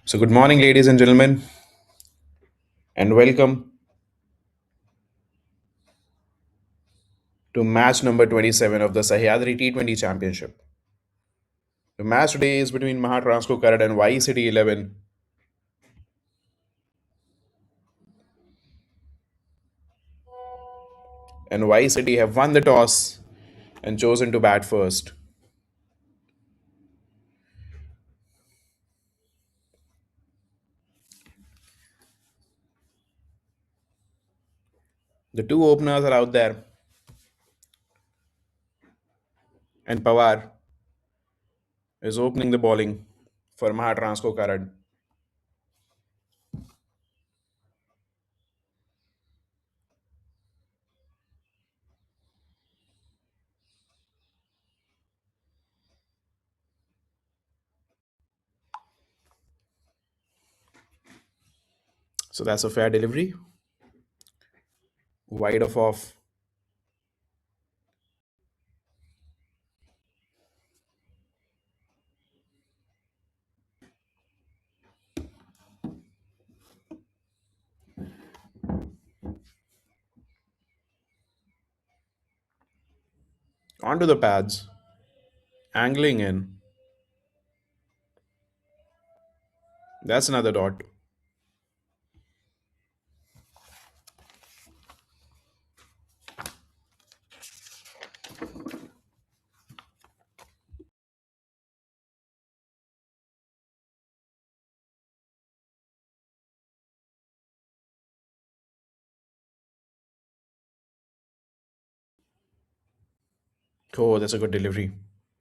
So, good morning, ladies and gentlemen, and welcome to match number 27 of the Sahyadri T20 Championship. The match today is between Mahatransco and Y City 11, and Y City have won the toss and chosen to bat first. The two openers are out there, and Pawar is opening the bowling for Mahatransco Karad. So, that's a fair delivery, wide of off. Onto the pads, angling in. That's another dot. Oh, that's a good delivery.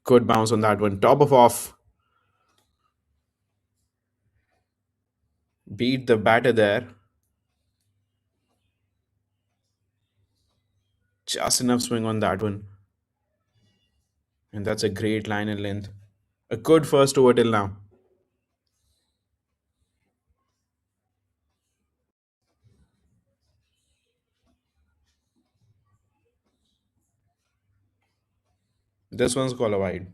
Good bounce on that one. Top of off. Beat the batter there. Just enough swing on that one. And that's a great line and length. A good first over till now. This one's called a wide.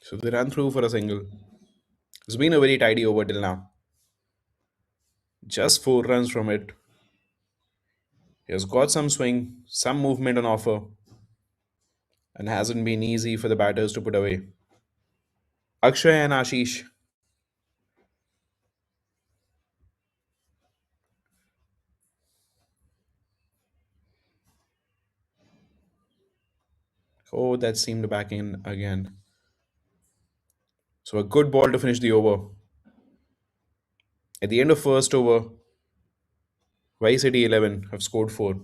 So they run through for a single. It's been a very tidy over till now. Just 4 runs from it. He has got some swing, some movement on offer, and hasn't been easy for the batters to put away. Akshay and Ashish. Oh, that seemed back in again. So a good ball to finish the over. At the end of first over, Y City 11 have scored 4.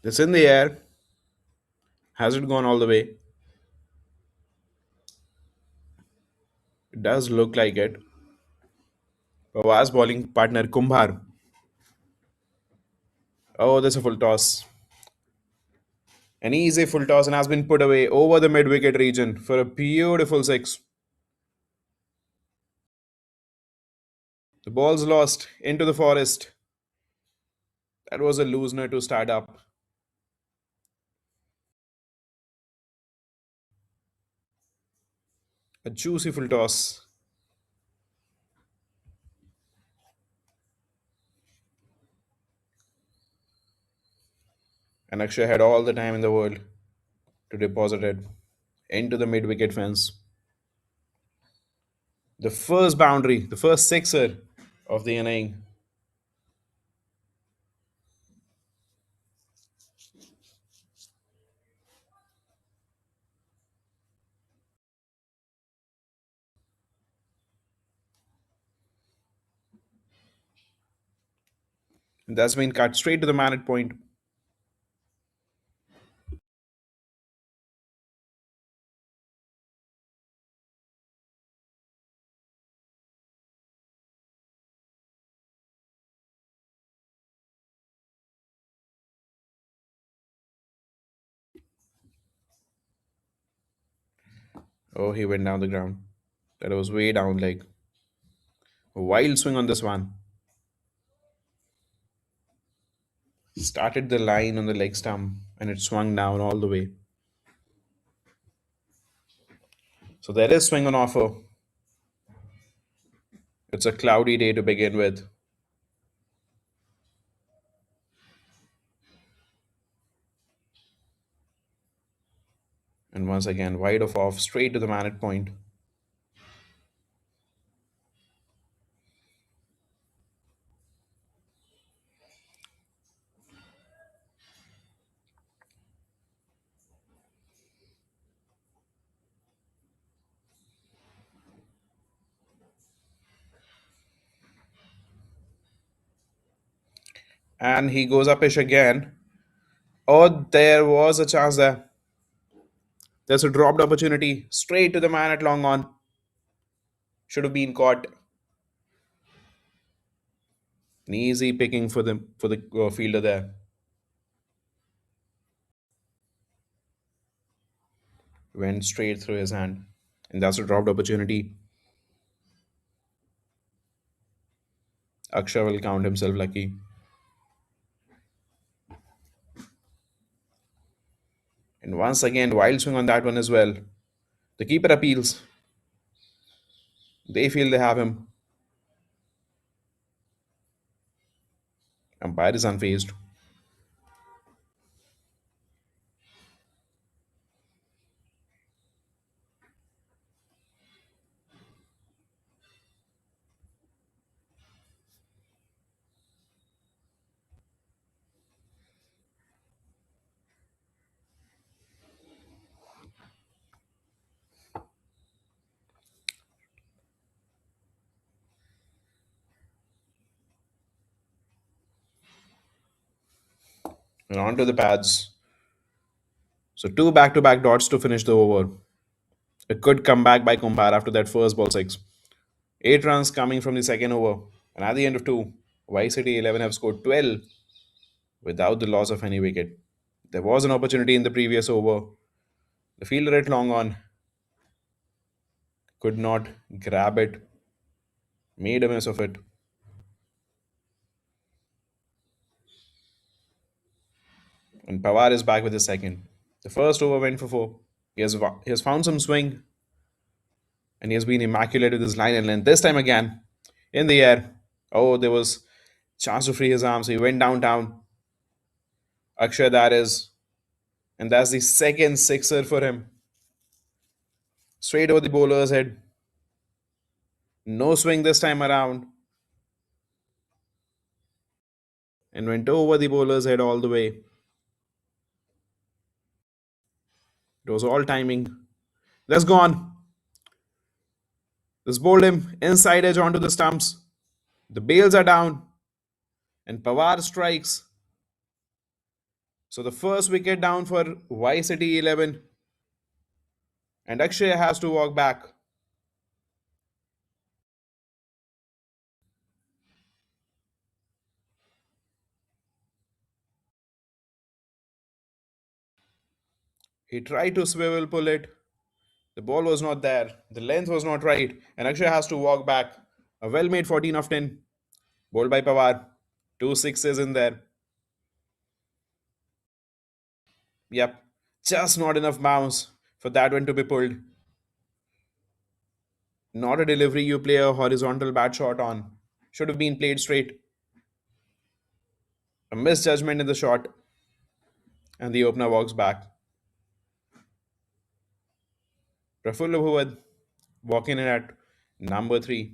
It's in the air. Has it gone all the way? It does look like it. Pawar's bowling partner Kumbhar. Oh, there's a full toss. An easy full toss and has been put away over the mid wicket region for a beautiful six. The ball's lost into the forest. That was a loosener to start up. A juicy full toss. And Akshay had all the time in the world to deposit it into the mid wicket fence. The first boundary, the first sixer of the inning. And that's been cut straight to the man at point. Oh, he went down the ground. That was way down, like a wild swing on this one. Started the line on the leg stump and it swung down all the way. So there is swing on offer. It's a cloudy day to begin with. And once again, wide of off, straight to the man at point. And he goes upish again. Oh, there was a chance there. There's a dropped opportunity. Straight to the man at long on. Should have been caught. An easy picking for the fielder there. Went straight through his hand. And that's a dropped opportunity. Akshay will count himself lucky. And once again, wild swing on that one as well. The keeper appeals. They feel they have him. Umpire is unfazed. And on to the pads. So two back-to-back dots to finish the over. A good comeback by Kumbhar after that first ball six. 8 runs coming from the second over. And at the end of two, Y City 11 have scored 12 without the loss of any wicket. There was an opportunity in the previous over. The fielder at long on could not grab it, made a mess of it. And Pawar is back with his second. The first over went for four. He has found some swing and he has been immaculate with his line and length. This time again, in the air. Oh, there was chance to free his arm, so he went downtown. Akshay, that is. And that's the second sixer for him. Straight over the bowler's head. No swing this time around. And went over the bowler's head all the way. It was all timing. That's gone. This bowled him inside edge onto the stumps. The bails are down. And Pawar strikes. So the first wicket down for Y City 11. And Akshay has to walk back. He tried to swivel pull it. The ball was not there. The length was not right. And Akshay has to walk back. A well made 14 of 10. Bowled by Pawar. Two sixes in there. Yep. Just not enough bounce for that one to be pulled. Not a delivery you play a horizontal bat shot on. Should have been played straight. A misjudgment in the shot, and the opener walks back. Prafulla Bhuvad walking in at number 3.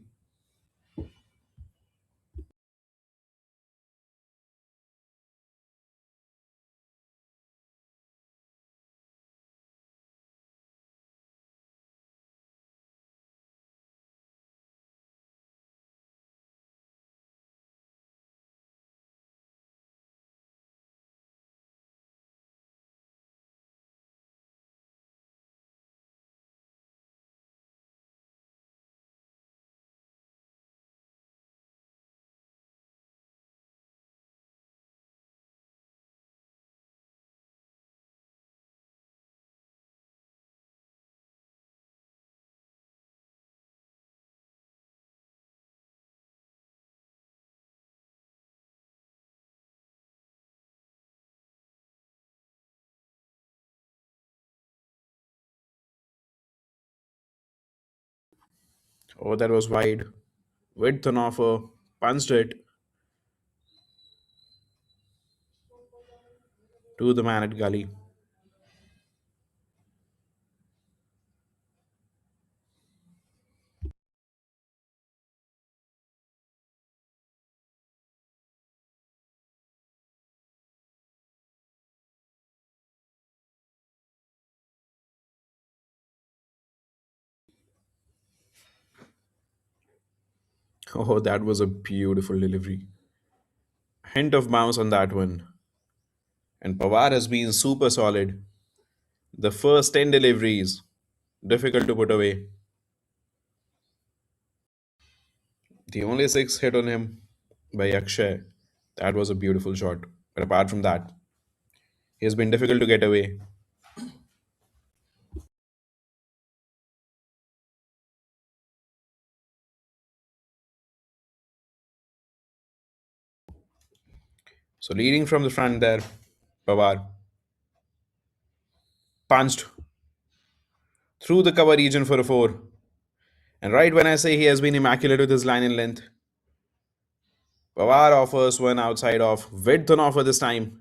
Oh, that was wide. Width on offer, punched it to the man at gully. Oh, that was a beautiful delivery. Hint of bounce on that one. And Pawar has been super solid. The first 10 deliveries, difficult to put away. The only 6 hit on him by Akshay. That was a beautiful shot. But apart from that, he has been difficult to get away. So leading from the front there, Pawar punched through the cover region for a 4. And right when I say he has been immaculate with his line and length, Pawar offers one outside off, width on offer this time,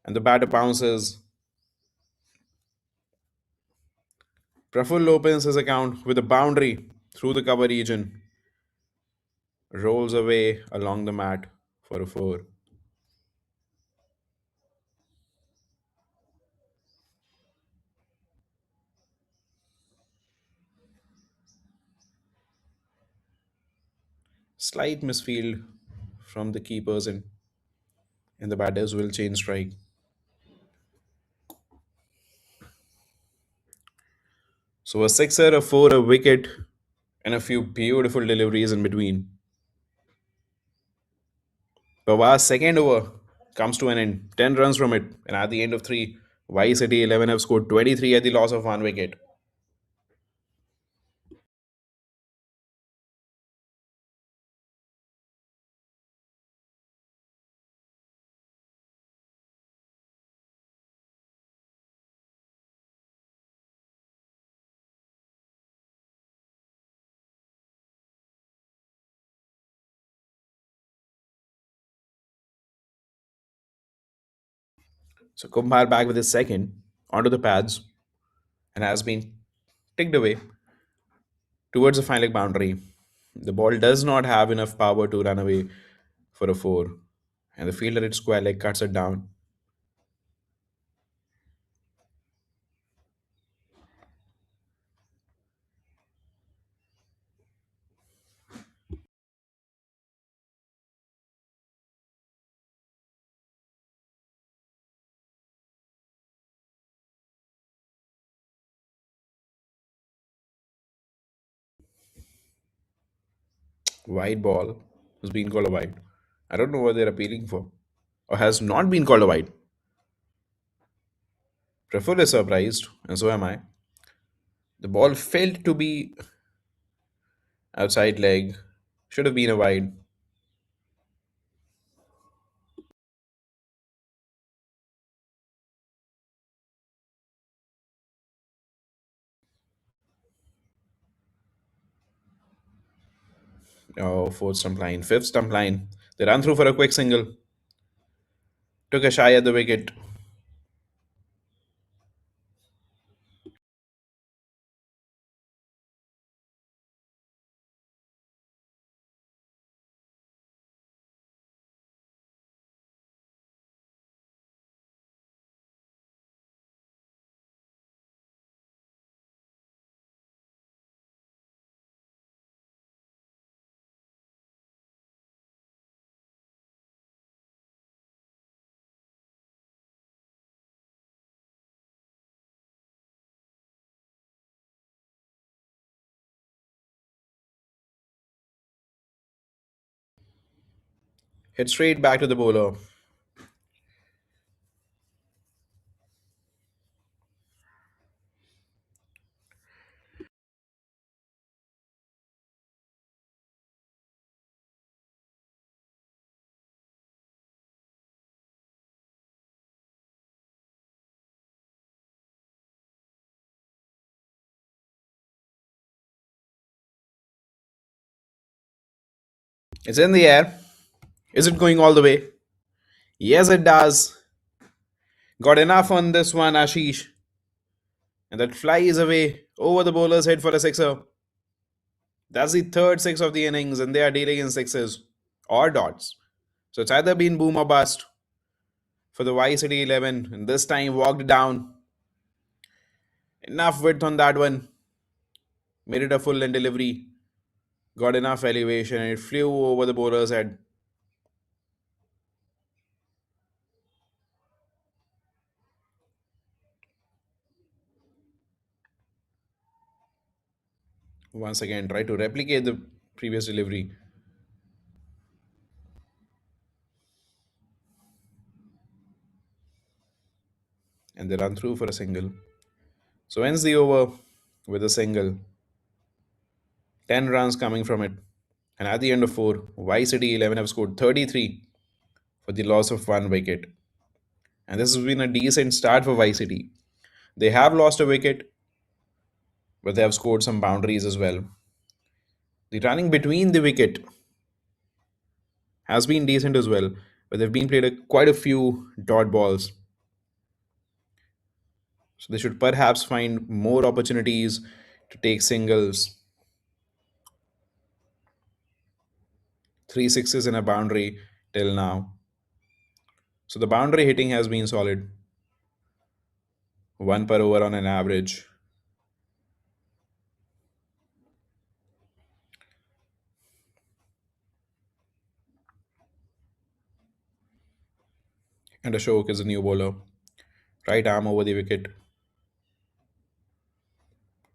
and the batter bounces. Prafull opens his account with a boundary through the cover region, rolls away along the mat for a 4. Slight misfield from the keepers, and the batters will change strike. So a sixer, a 4, a wicket, and a few beautiful deliveries in between. Pawar's second over comes to an end, 10 runs from it, and at the end of 3, Y City 11 have scored 23 at the loss of 1 wicket. So Kumar back with his second onto the pads and has been ticked away towards the final leg boundary. The ball does not have enough power to run away for a 4, and the fielder at square leg cuts it down. Wide ball has been called a wide. I don't know what they're appealing for, or has not been called a wide. Praful is surprised, and so am I. The ball failed to be outside leg, should have been a wide. Oh, fourth stump line, fifth stump line. They run through for a quick single. Took a shy at the wicket. Hit straight back to the bowler. It's in the air. Is it going all the way? Yes, it does. Got enough on this one, Ashish. And that flies away over the bowler's head for a sixer. That's the third six of the innings, and they are dealing in sixes or dots. So it's either been boom or bust for the Y City 11, and this time walked down. Enough width on that one. Made it a full end delivery. Got enough elevation, and it flew over the bowler's head. Once again, try to replicate the previous delivery, and they run through for a single. So ends the over with a single. 10 runs coming from it. And at the end of 4, Y City 11 have scored 33 for the loss of 1 wicket. And this has been a decent start for Y City. They have lost a wicket, but they have scored some boundaries as well. The running between the wicket has been decent as well, but they've been played quite a few dot balls. So they should perhaps find more opportunities to take singles. Three sixes in a boundary till now. So the boundary hitting has been solid. 1 per over on an average. And Ashok is a new bowler. Right arm over the wicket.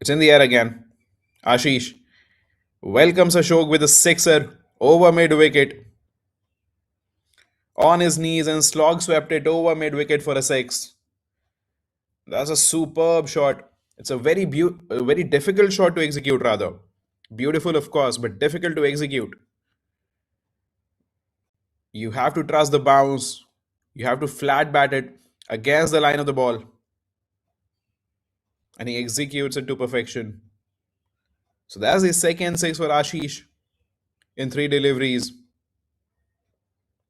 It's in the air again. Ashish welcomes Ashok with a sixer over mid wicket. On his knees and slog swept it over mid wicket for a six. That's a superb shot. It's a very difficult shot to execute rather. Beautiful of course, but difficult to execute. You have to trust the bounce. You have to flat bat it against the line of the ball. And he executes it to perfection. So that's the second six for Ashish in 3 deliveries.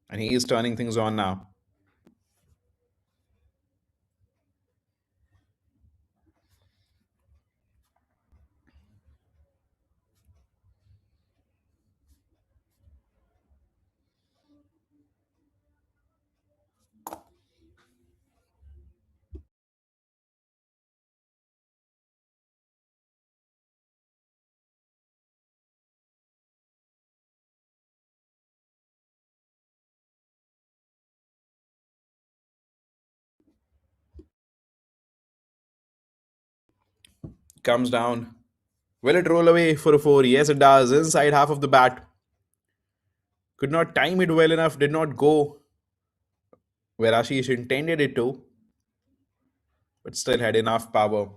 And he is turning things on now. Comes down. Will it roll away for a four? Yes, it does. Inside half of the bat. Could not time it well enough, did not go where Ashish intended it to, but still had enough power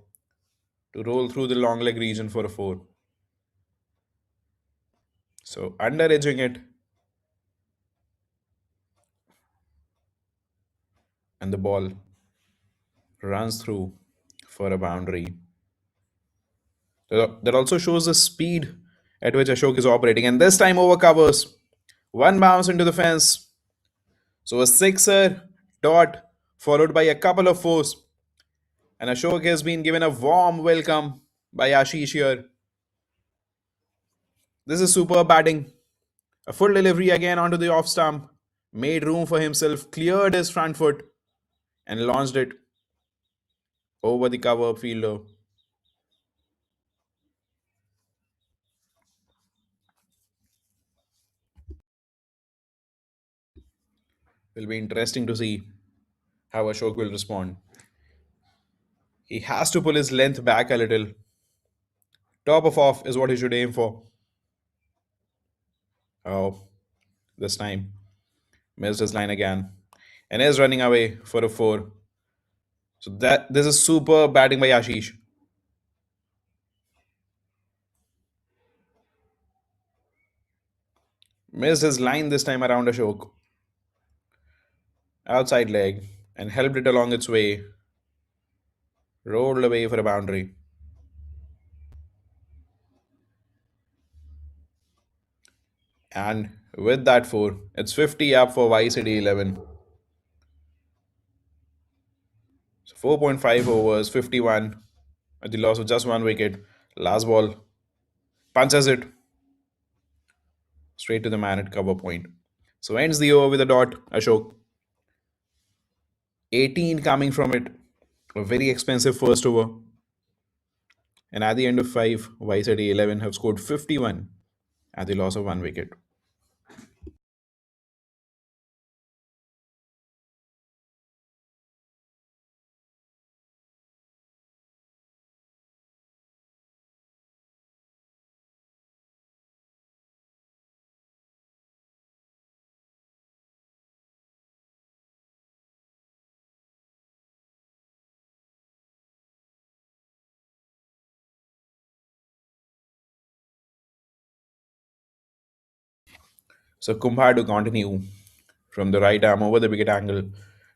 to roll through the long leg region for a four. So under edging it, and the ball runs through for a boundary. That also shows the speed at which Ashok is operating, and this time over covers. One bounce into the fence. So a sixer dot followed by a couple of fours. And Ashok has been given a warm welcome by Ashish here. This is superb batting. A full delivery again onto the off stump. Made room for himself, cleared his front foot, and launched it over the cover fielder. Will be interesting to see how Ashok will respond. He has to pull his length back a little. Top of off is what he should aim for. Oh, this time missed his line again and is running away for a four. So that this is super batting by Ashish. Missed his line this time around Ashok. Outside leg and helped it along its way. Rolled away for a boundary. And with that four, it's 50 up for YCD 11. So 4.5 overs, 51 at the loss of just one wicket. Last ball, punches it straight to the man at cover point. So ends the over with a dot, Ashok. 18 coming from it. A very expensive first over. And at the end of 5, YCD 11 have scored 51 at the loss of one wicket. So Kumbar to continue from the right arm over the wicket angle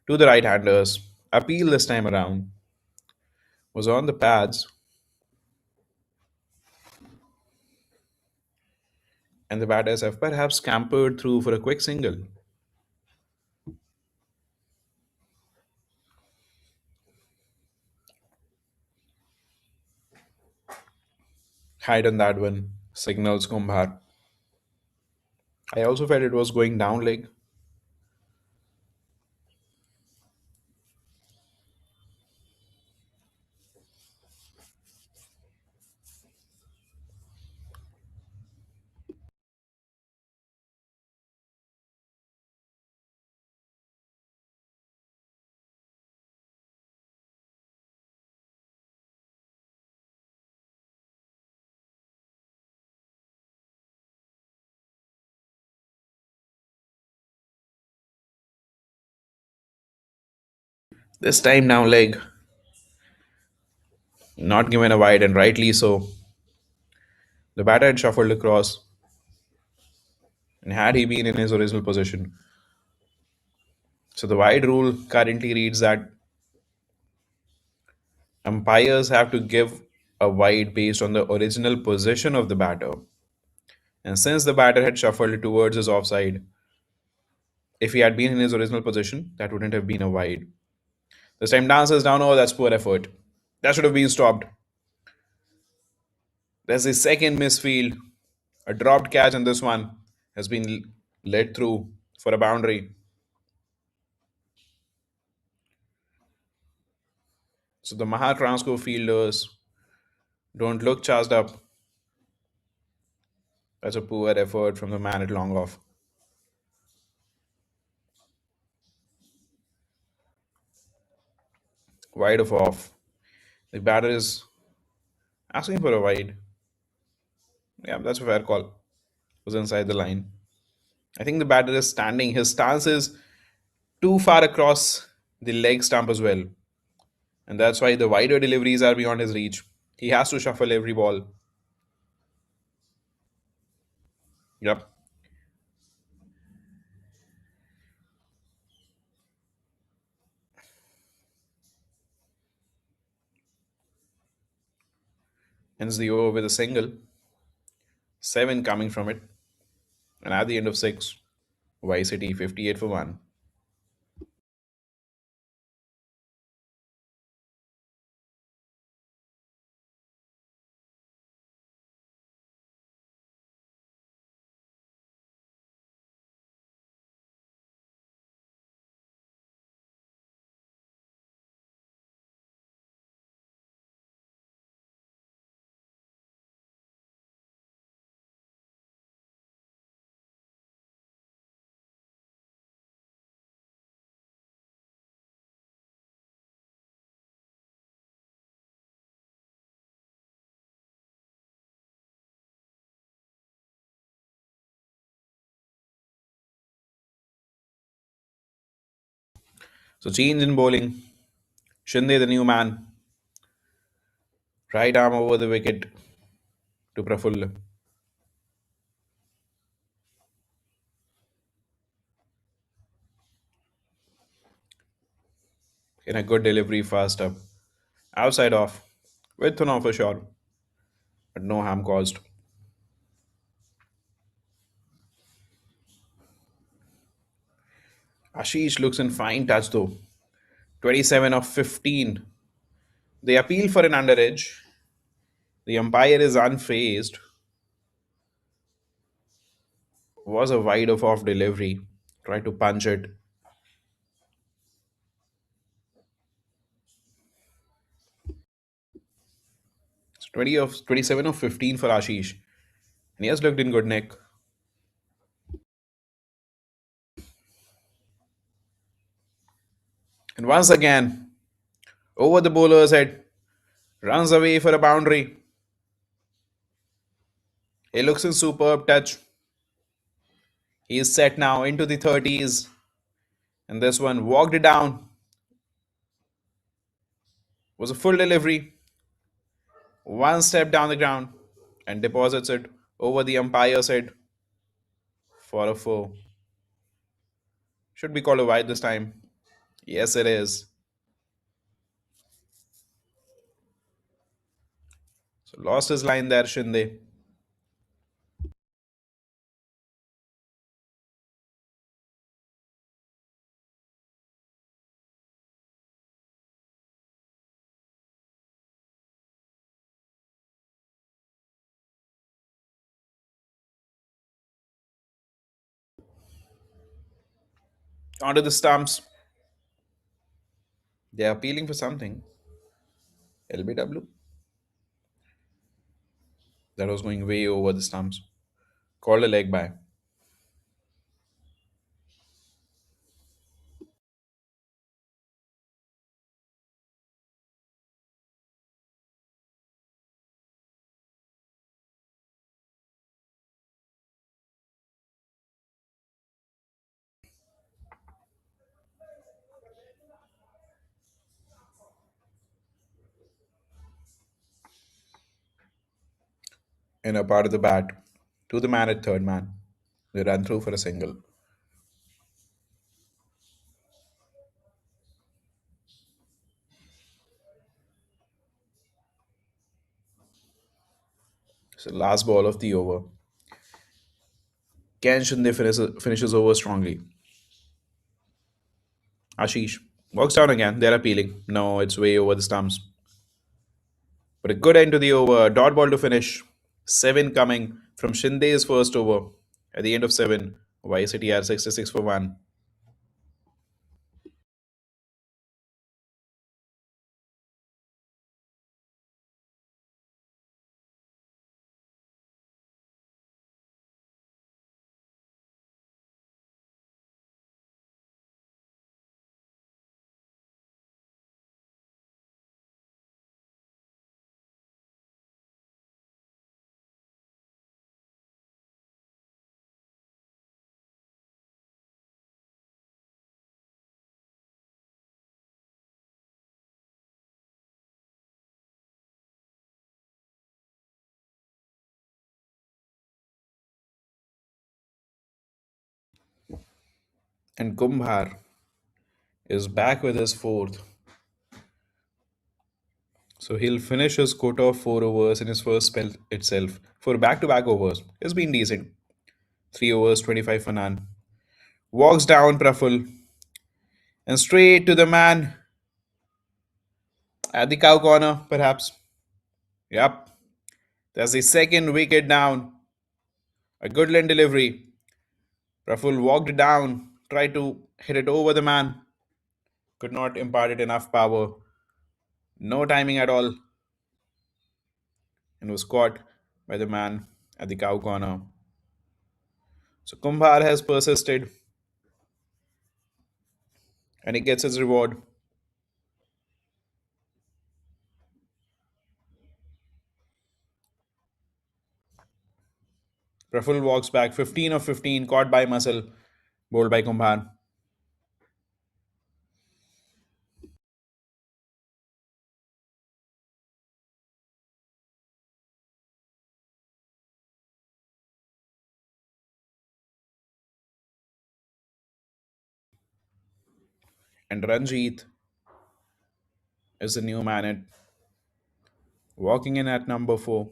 to the right handers. Appeal this time around was on the pads, and the batters have perhaps scampered through for a quick single. Height on that one signals Kumbar. I also felt it was going down leg. This time down leg, not given a wide, and rightly so. The batter had shuffled across, and had he been in his original position. So the wide rule currently reads that umpires have to give a wide based on the original position of the batter. And since the batter had shuffled towards his offside, if he had been in his original position, that wouldn't have been a wide. This time dances down, oh, that's poor effort. That should have been stopped. There's the second misfield. A dropped catch, and this one has been led through for a boundary. So the Mahatransco fielders don't look charged up. That's a poor effort from the man at long off. Wide of off. The batter is asking for a wide. Yeah, that's a fair call. Was inside the line. I think the batter is standing. His stance is too far across the leg stump as well. And that's why the wider deliveries are beyond his reach. He has to shuffle every ball. Yep. Hence the over with a single. 7 coming from it. And at the end of 6, Vice City 58 for 1. So change in bowling. Shinde, the new man, right arm over the wicket to Prafull. In a good delivery, fast up. Outside off. With an offer shot, but no harm caused. Ashish looks in fine touch though. 27 of 15. They appeal for an underedge. The umpire is unfazed. Was a wide off delivery. Tried to punch it. It's 27 of 15 for Ashish. And he has looked in good nick. And once again, over the bowler's head, runs away for a boundary. He looks in superb touch. He is set now into the 30s. And this one walked it down. Was a full delivery. One step down the ground and deposits it over the umpire's head for a four. Should be called a wide this time. Yes, it is. So lost his line there, Shinde. Onto the stumps. They are appealing for something. LBW. That was going way over the stumps. Called a leg by. In a part of the bat. To the man at third man. They ran through for a single. So last ball of the over. Ken Shinde finishes over strongly. Ashish walks down again. They're appealing. No, it's way over the stumps. But a good end to the over. Dot ball to finish. 7 coming from Shinde's first over. At the end of 7, City are 66 for 1. And Kumbhar is back with his fourth. So he'll finish his quota of 4 overs in his first spell itself. For back to back overs, it's been decent. 3 overs, 25 for none. Walks down Praful and straight to the man at the cow corner, perhaps. Yep, that's the second wicket down. A good line delivery. Praful walked down, tried to hit it over the man, could not impart it enough power. No timing at all, and was caught by the man at the cow corner. So Kumbhar has persisted and he gets his reward. Praful walks back 15 of 15, caught by muscle, bowled by Kumbhar. And Ranjit is the new man at walking in at number 4.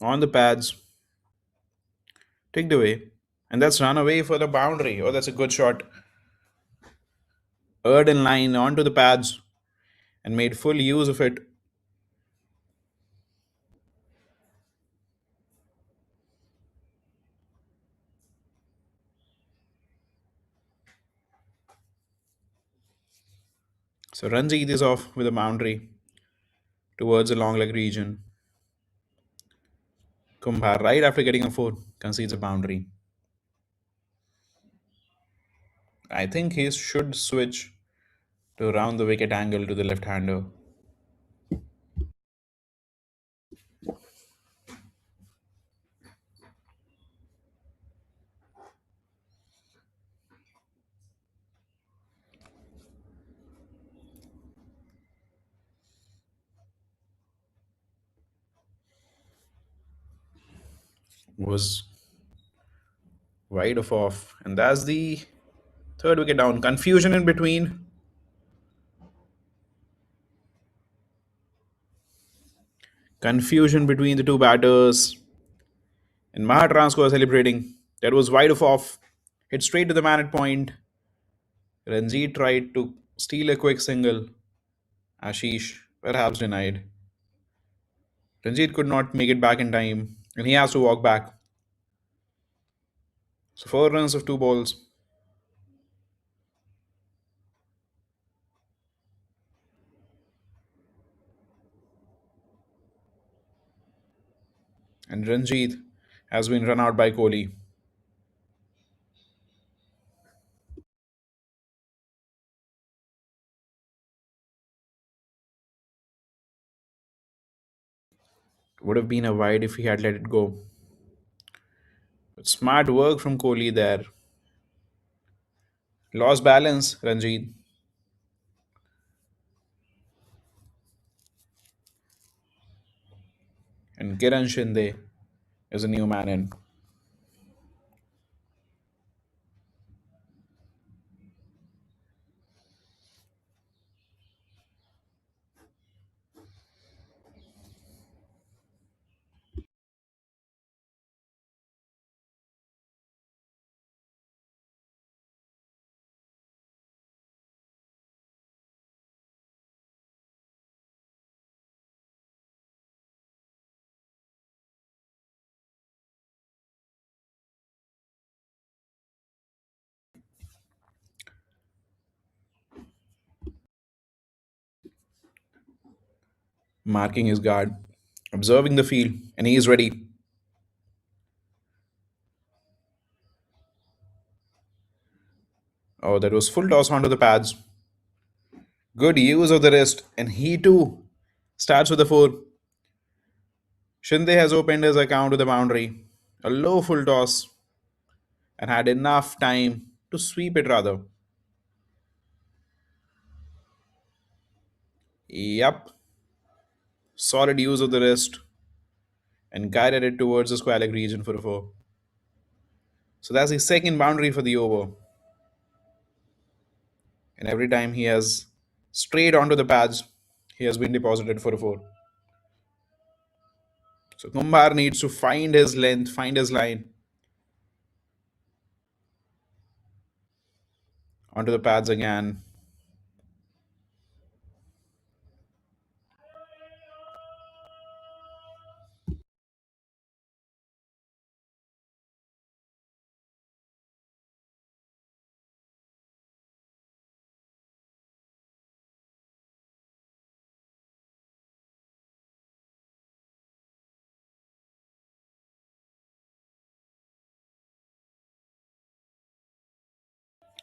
On the pads, ticked away, and that's run away for the boundary. Oh, that's a good shot. Erd in line onto the pads and made full use of it. So Ranjit is off with a boundary towards the long leg region. Kumbhar, right after getting a 4, concedes a boundary. I think he should switch to round the wicket angle to the left hander. Was wide of off, and that's the third wicket down. Confusion in between. Confusion between the two batters. And Mahatransco was celebrating. That was wide of off. Hit straight to the man at point. Ranjit tried to steal a quick single. Ashish perhaps denied. Ranjit could not make it back in time, and he has to walk back. So 4 runs of 2 balls. And Ranjit has been run out by Kohli. Would have been a wide if he had let it go. But smart work from Kohli there. Lost balance, Ranjit. And Kiran Shinde is a new man in. marking his guard, observing the field, and he is ready. Oh, that was full toss onto the pads. Good use of the wrist, and he too starts with a four. Shinde has opened his account to the boundary. A low full toss and had enough time to sweep it rather. Yup, solid use of the wrist and guided it towards the square leg region for a four. So that's the second boundary for the over. And every time he has strayed onto the pads, he has been deposited for a four. So Kumbar needs to find his length, find his line onto the pads again.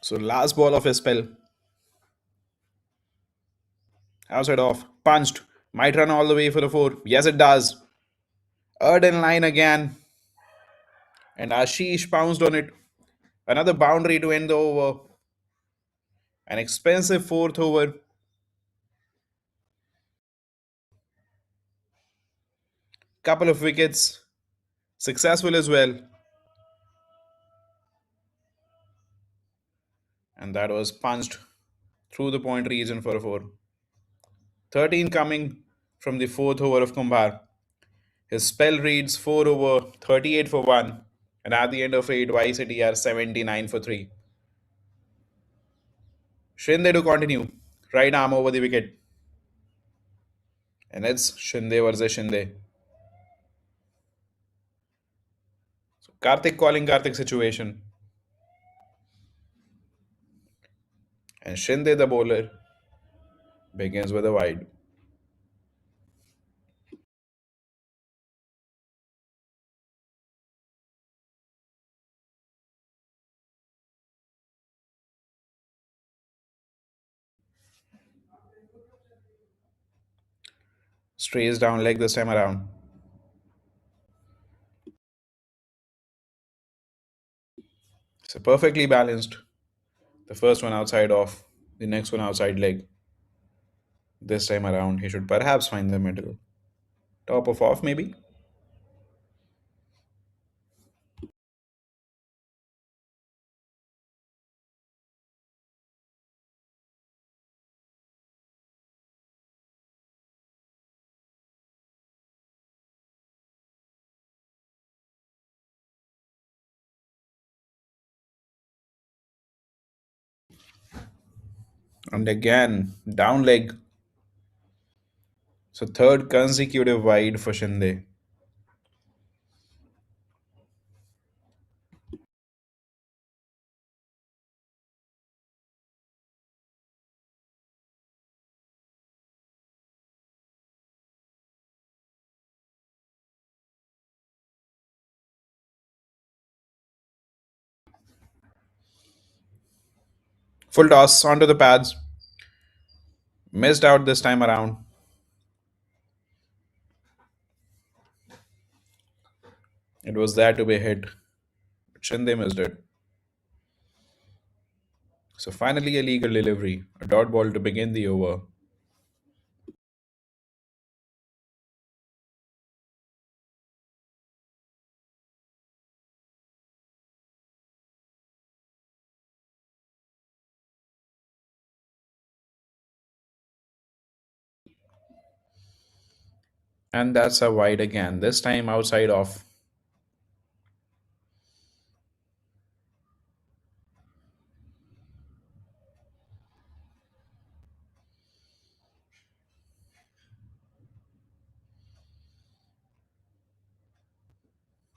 So last ball of his spell, outside off, punched, might run all the way for the four. Yes, it does. Erden line again, and Ashish pounced on it. Another boundary to end the over. An expensive fourth over. Couple of wickets. Successful as well. And that was punched through the point region for a four. 13 coming from the fourth over of Kumbhar. His spell reads 4 over 38 for 1. And at the end of it, Y City are 79 for 3. Shinde to continue. Right arm over the wicket. And it's Shinde versus Shinde. So Karthik calling Karthik situation. And Shinde the bowler begins with a wide. Strays down leg this time around. So perfectly balanced. The first one outside off, the next one outside leg. This time around, he should perhaps find the middle. Top of off, maybe? And again, down leg. So third consecutive wide for Shinde. Full toss onto the pads. Missed out this time around. It was there to be hit. But Shinde missed it. So finally a legal delivery. A dot ball to begin the over. And that's a wide again. This time outside off.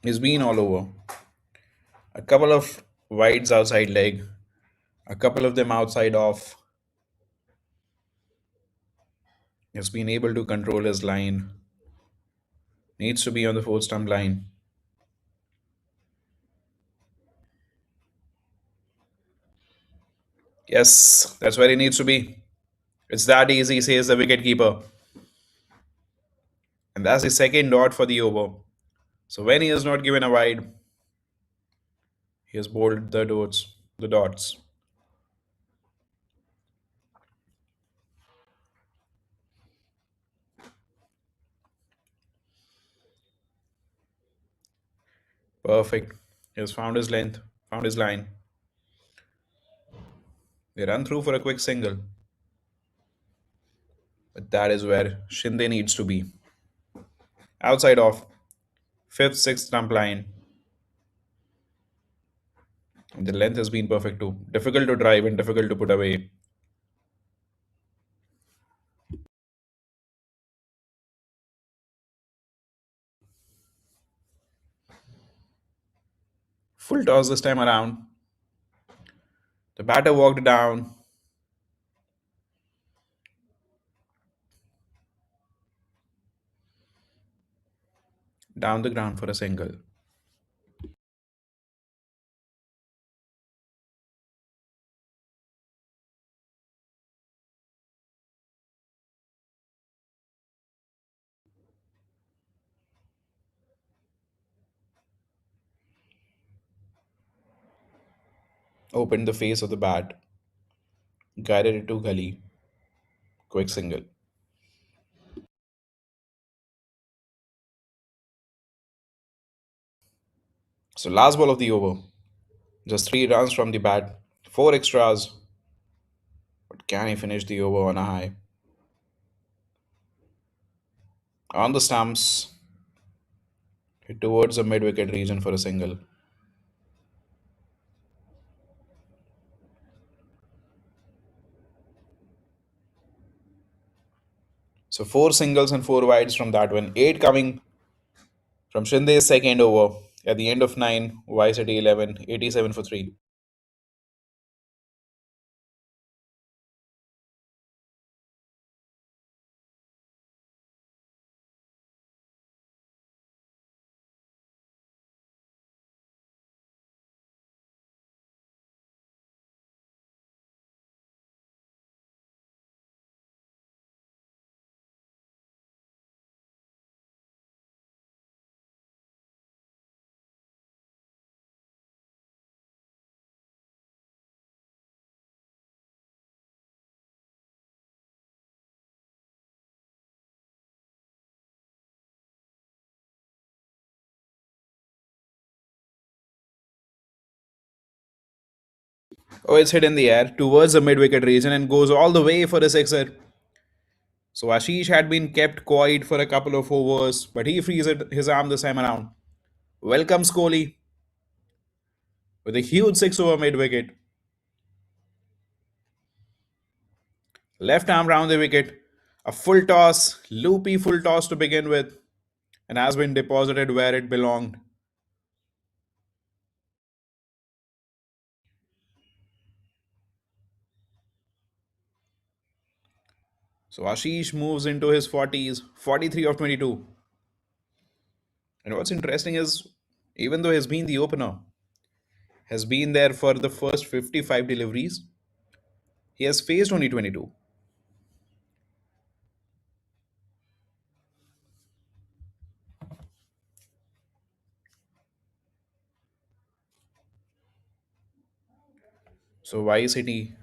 He's been all over. A couple of wides outside leg. A couple of them outside off. Has been able to control his line. Needs to be on the fourth stump line. Yes, that's where he needs to be. It's that easy, says the wicketkeeper. And that's the second dot for the over. So when he is not given a wide, he has bowled the dots. The dots. Perfect. He has found his length, found his line. They run through for a quick single. But that is where Shinde needs to be. Outside off, fifth, sixth stump line. And the length has been perfect too. Difficult to drive and difficult to put away. Full toss this time around. The batter walked down the ground for a single. Opened the face of the bat, guided it to gully. Quick single. So last ball of the over. Just 3 runs from the bat. Four extras. But can he finish the over on a high? On the stumps, hit towards the mid-wicket region for a single. So four singles and four wides from that one. Eight coming from Shinde's second over. At the end of nine, Y City 11, 87 for three. Oh, it's hit in the air towards the mid-wicket region and goes all the way for a sixer. So Ashish had been kept quiet for a couple of overs, but he frees his arm this time around. Welcomes Kohli with a huge six over mid-wicket. Left arm round the wicket. A full toss, loopy full toss to begin with, and has been deposited where it belonged. So Ashish moves into his 40s, 43 of 22. And what's interesting is, even though he's been the opener, has been there for the first 55 deliveries, he has faced only 22. So why City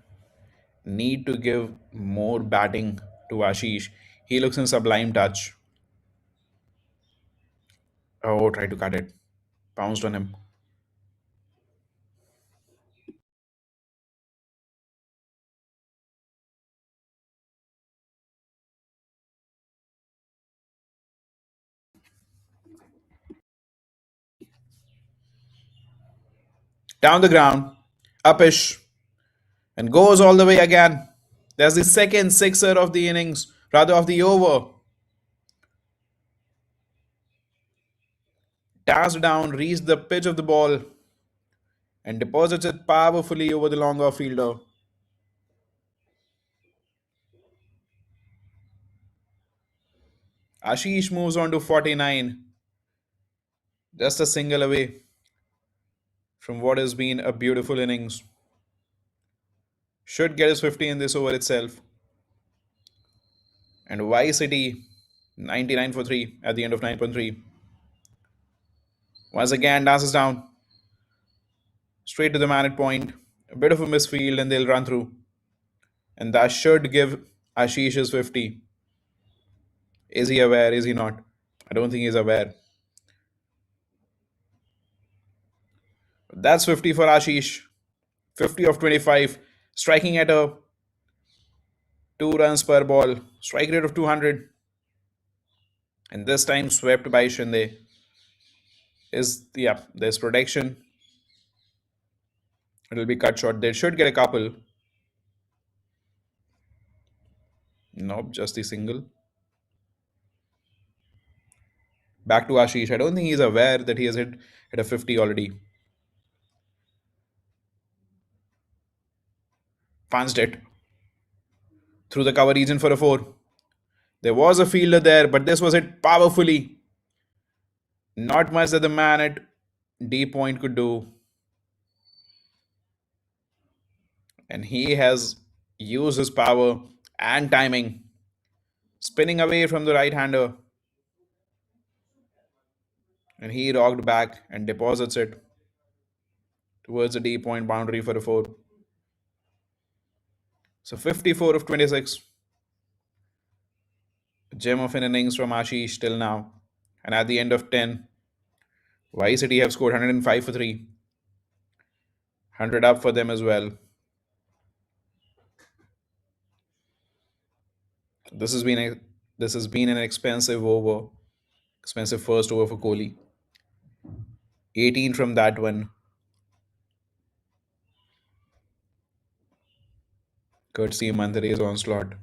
need to give more batting to Ashish? He looks in sublime touch. Oh, try to cut it. Pounced on him. Down the ground. Upish. And goes all the way again. There's the second sixer of the innings, rather of the over. Danced down, reached the pitch of the ball, and deposits it powerfully over the longer fielder. Ashish moves on to 49, just a single away from what has been a beautiful innings. Should get his 50 in this over itself. And Y City 99 for 3 at the end of 9.3. Once again, dances down straight to the man at point. A bit of a misfield, and they'll run through. And that should give Ashish his 50. Is he aware? Is he not? I don't think he's aware. That's 50 for Ashish. 50 of 25. Striking at a 2 runs per ball. Strike rate of 200. And this time swept by Shinde. Yeah, there's protection. It'll be cut short. They should get a couple. Nope, just the single. Back to Ashish. I don't think he's aware that he has hit a 50 already. Punched it through the cover region for a 4. There was a fielder there, but this was hit powerfully. Not much that the man at D point could do. And he has used his power and timing, spinning away from the right hander. And he rocked back and deposits it towards the D point boundary for a 4. So 54 of 26. Gem of an innings from Ashish till now. And at the end of 10, Y City have scored 105 for 3. 100 up for them as well. This has been an expensive over, expensive first over for Kohli. 18 from that one. Courtesy Mantare's onslaught.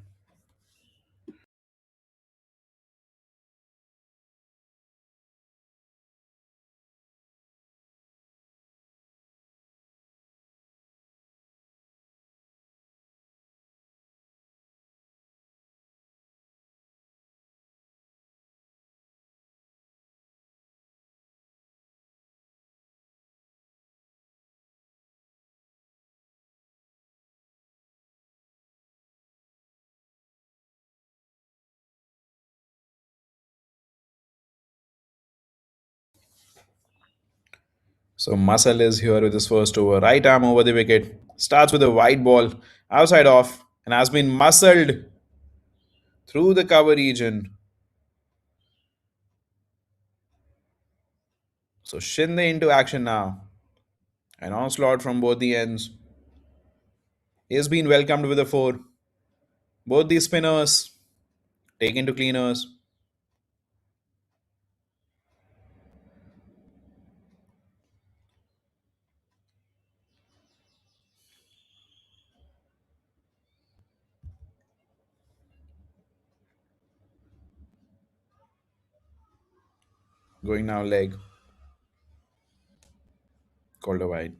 So Muscle is here with his first over. Right arm over the wicket. Starts with a wide ball. Outside off. And has been muscled through the cover region. So Shinde into action now. An onslaught from both the ends. He has been welcomed with a 4. Both these spinners taken to cleaners. Going now leg. Called a wide.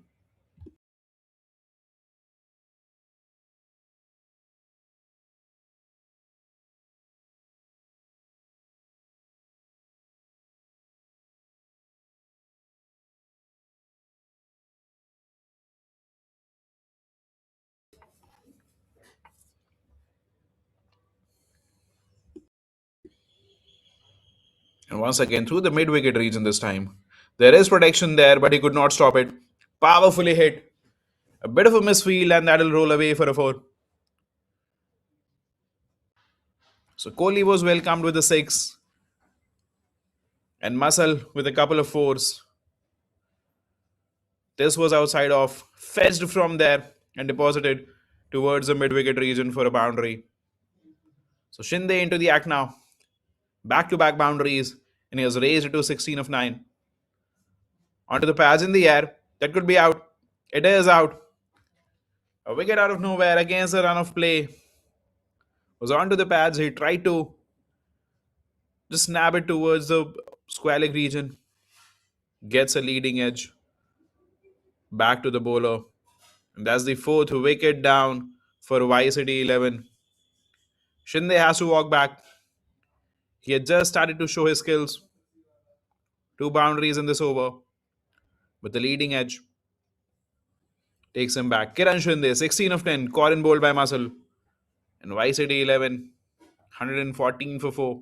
And once again through the mid wicket region this time. There is protection there, but he could not stop it. Powerfully hit. A bit of a misfield, and that'll roll away for a 4. So Kohli was welcomed with a 6. And Muscle with a couple of 4s. This was outside off, fetched from there and deposited towards the mid wicket region for a boundary. So Shinde into the act now. Back to back boundaries, and he has raised it to 16 of 9. Onto the pads in the air. That could be out. It is out. A wicket out of nowhere against the run of play. Was onto the pads. He tried to just snap it towards the square leg region. Gets a leading edge. Back to the bowler. And that's the 4th wicket down for Y City 11. Shinde has to walk back. He had just started to show his skills. Two boundaries in this over, but the leading edge takes him back. Kiran Shinde, 16 of 10, caught in bowled by Muscle. And Vice City 11, 114 for 4.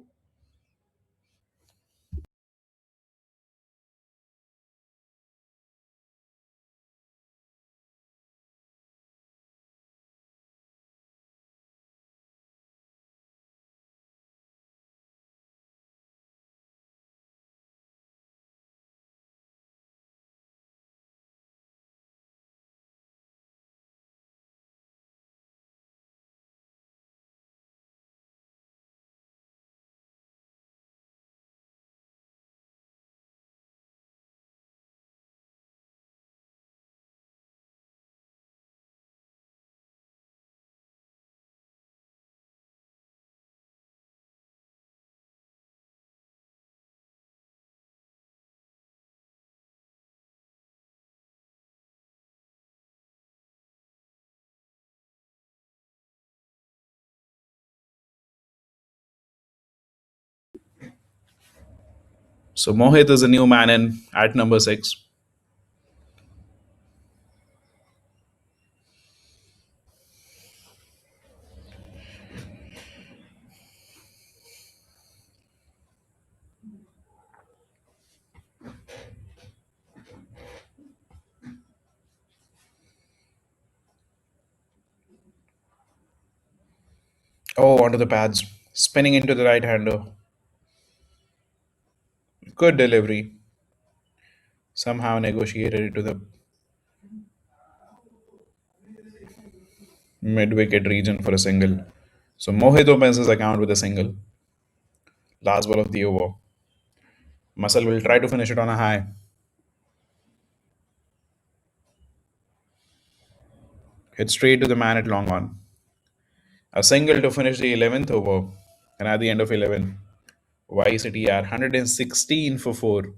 So Mohit is a new man in at number 6. Oh, onto the pads. Spinning into the right hander. Good delivery. Somehow negotiated it to the mid wicket region for a single. So Mohit opens his account with a single. Last ball of the over. Muscle will try to finish it on a high. Hit straight to the man at long on. A single to finish the 11th over. And at the end of 11, Y City are 116 for 4.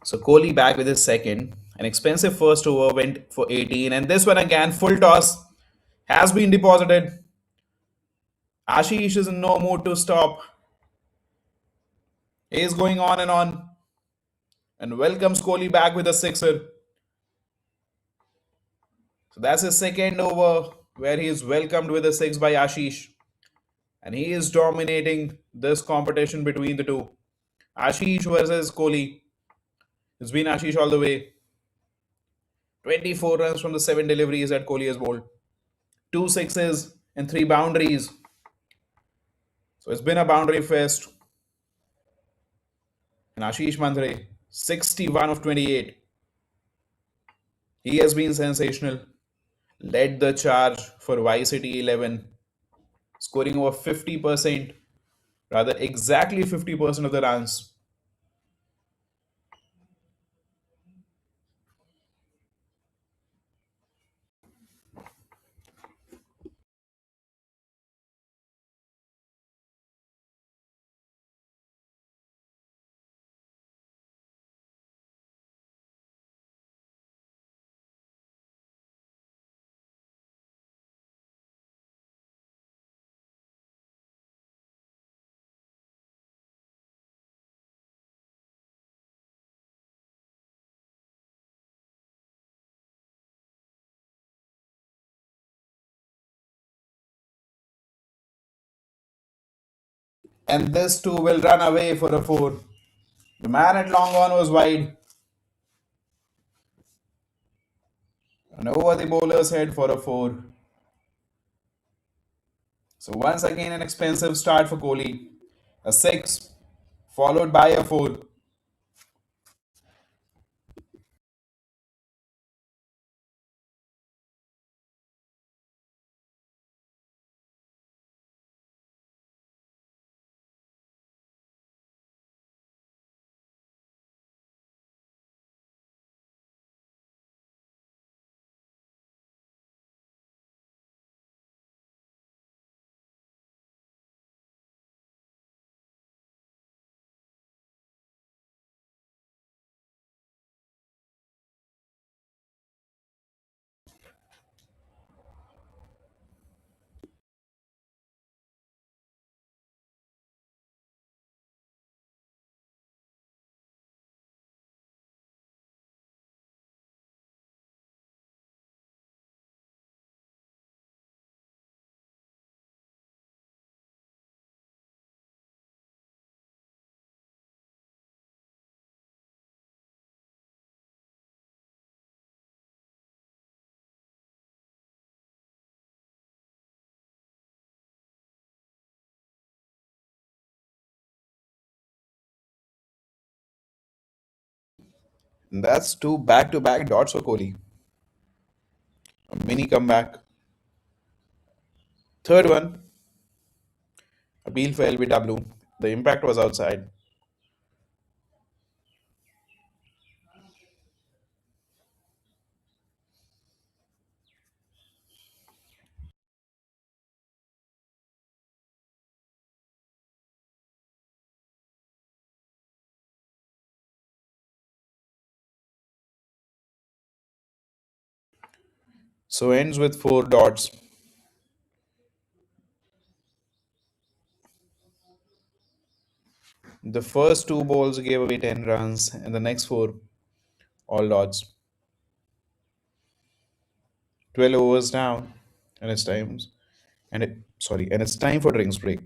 So Kohli back with his second. An expensive first over went for 18. And this one again, full toss, has been deposited. Ashish is in no mood to stop. He is going on and welcomes Kohli back with a sixer. So that's his second over where he is welcomed with a six by Ashish. And he is dominating this competition between the two. Ashish versus Kohli. It's been Ashish all the way. 24 runs from the 7 deliveries that Kohli has bowled. Two sixes and three boundaries. So it's been a boundary fest. And Ashish Mandre, 61 of 28. He has been sensational. Led the charge for Y City 11, scoring over 50%, rather exactly 50% of the runs. And this too will run away for a four. The man at long on was wide and over the bowler's head for a four. So once again an expensive start for Kohli. A six followed by a four. And that's two back-to-back dots for Kohli. A mini comeback. Third one, appeal for LBW. The impact was outside. So ends with four dots. The first two balls gave away 10 runs, and the next four, all dots. 12 overs down, and it's time. And it's time for drinks break.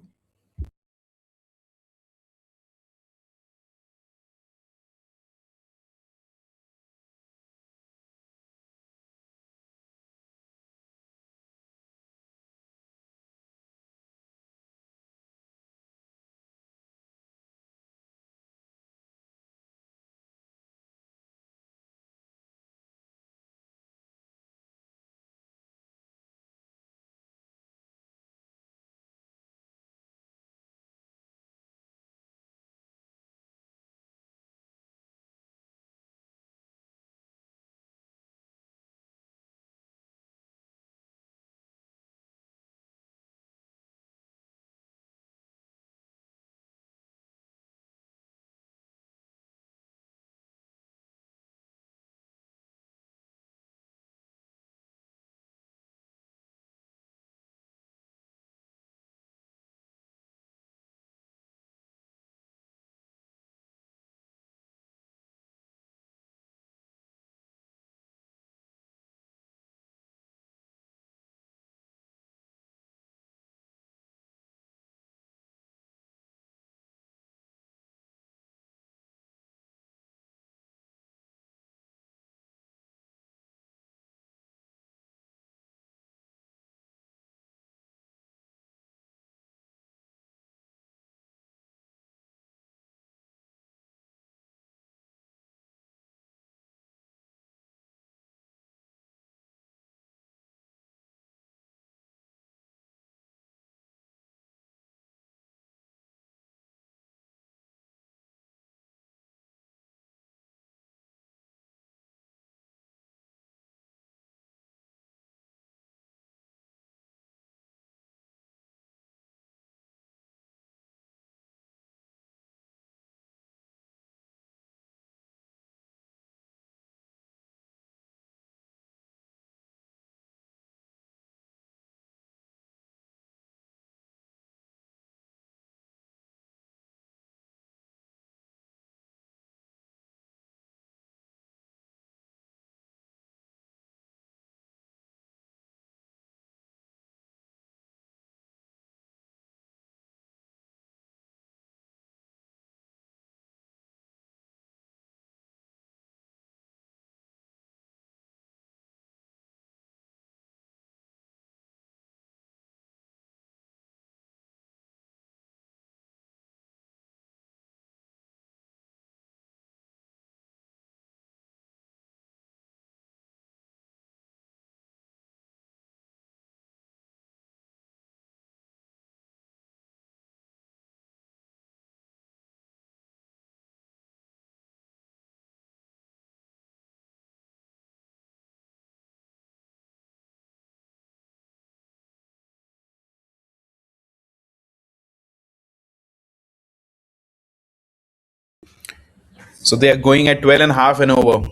So they are going at 12 and a half and over.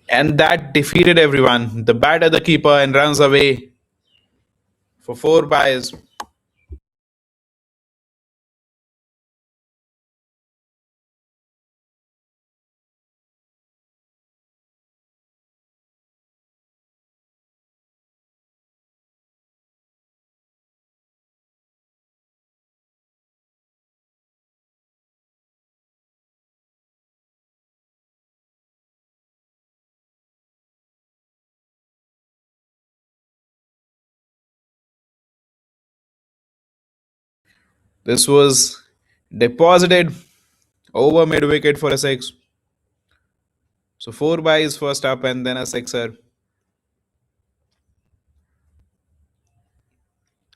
And that defeated everyone. The batter, the keeper, and runs away for four byes. This was deposited over mid wicket for a six. So four byes first up and then a sixer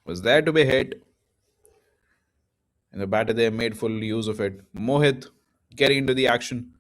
was there to be hit, and the batter there made full use of it. Mohit getting into the action.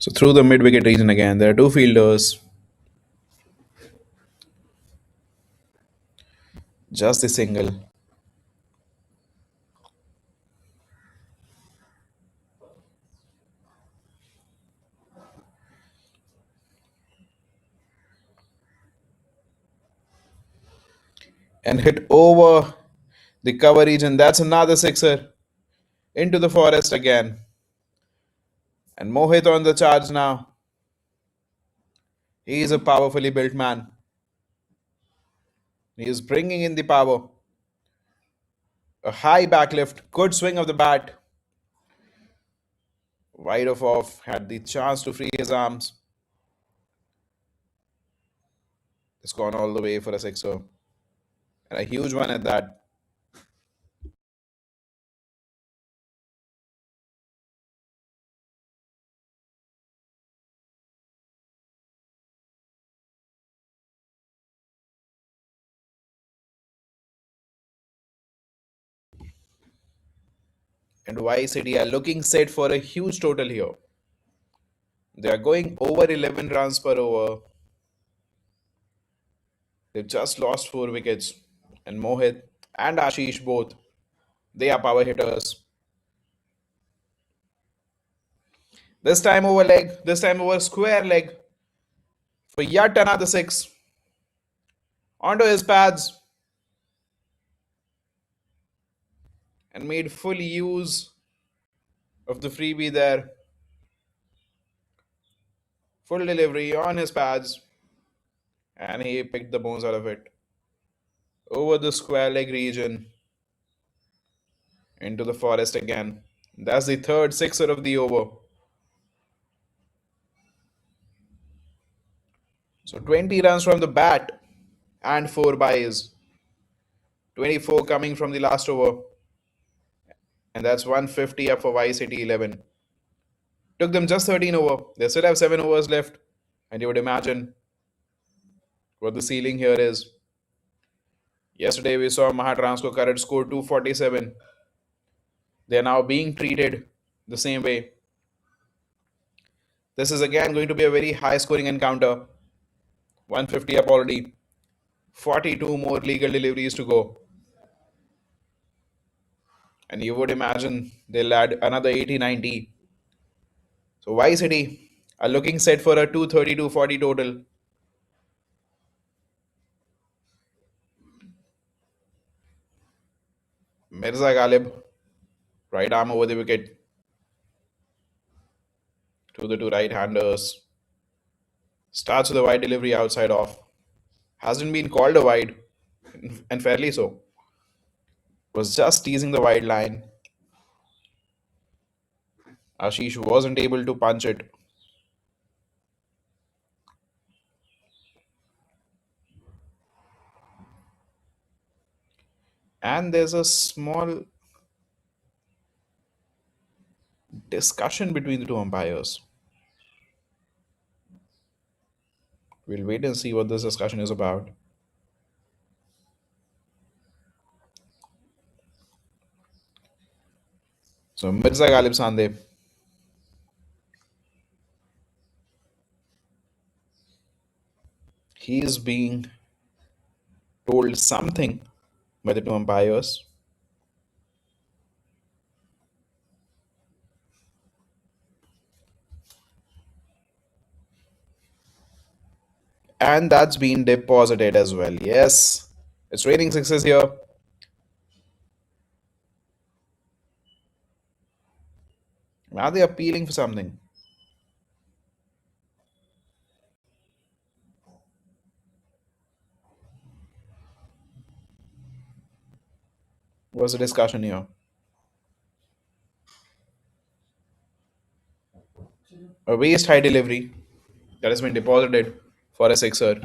So through the mid wicket region again, there are two fielders. Just the single. And hit over the cover region. That's another sixer into the forest again. And Mohit on the charge now. He is a powerfully built man. He is bringing in the power. A high backlift, good swing of the bat. Wide of off, had the chance to free his arms. It's gone all the way for a sixer. And a huge one at that. And Y City are looking set for a huge total here. They are going over 11 runs per over. They've just lost four wickets. And Mohit and Ashish both, they are power hitters. This time over leg, this time over square leg for yet another six. Onto his pads and made full use of the freebie there. Full delivery on his pads, and he picked the bones out of it. Over the square leg region into the forest again. That's the third sixer of the over. So 20 runs from the bat and four byes. 24 coming from the last over, and that's 150 up for Y City 11. Took them just 13 over. They still have 7 overs left, and you would imagine what the ceiling here is. Yesterday we saw Mahatransco current score 247. They are now being treated the same way. This is again going to be a very high scoring encounter. 150 up already. 42 more legal deliveries to go. And you would imagine they'll add another 80, 90. So Y City are looking set for a 230-240 total. Mirza Ghalib, right arm over the wicket to the two right-handers. Starts with a wide delivery outside off. Hasn't been called a wide, and fairly so. Was just teasing the wide line. Ashish wasn't able to punch it. And there's a small discussion between the two umpires. We'll wait and see what this discussion is about. So Mirza Ghalib Sande, he is being told something by the two umpires, and that's been deposited as well. Yes, it's raining sixes here. Are they appealing for something? What's the discussion here? A waist high delivery that has been deposited for a sixer.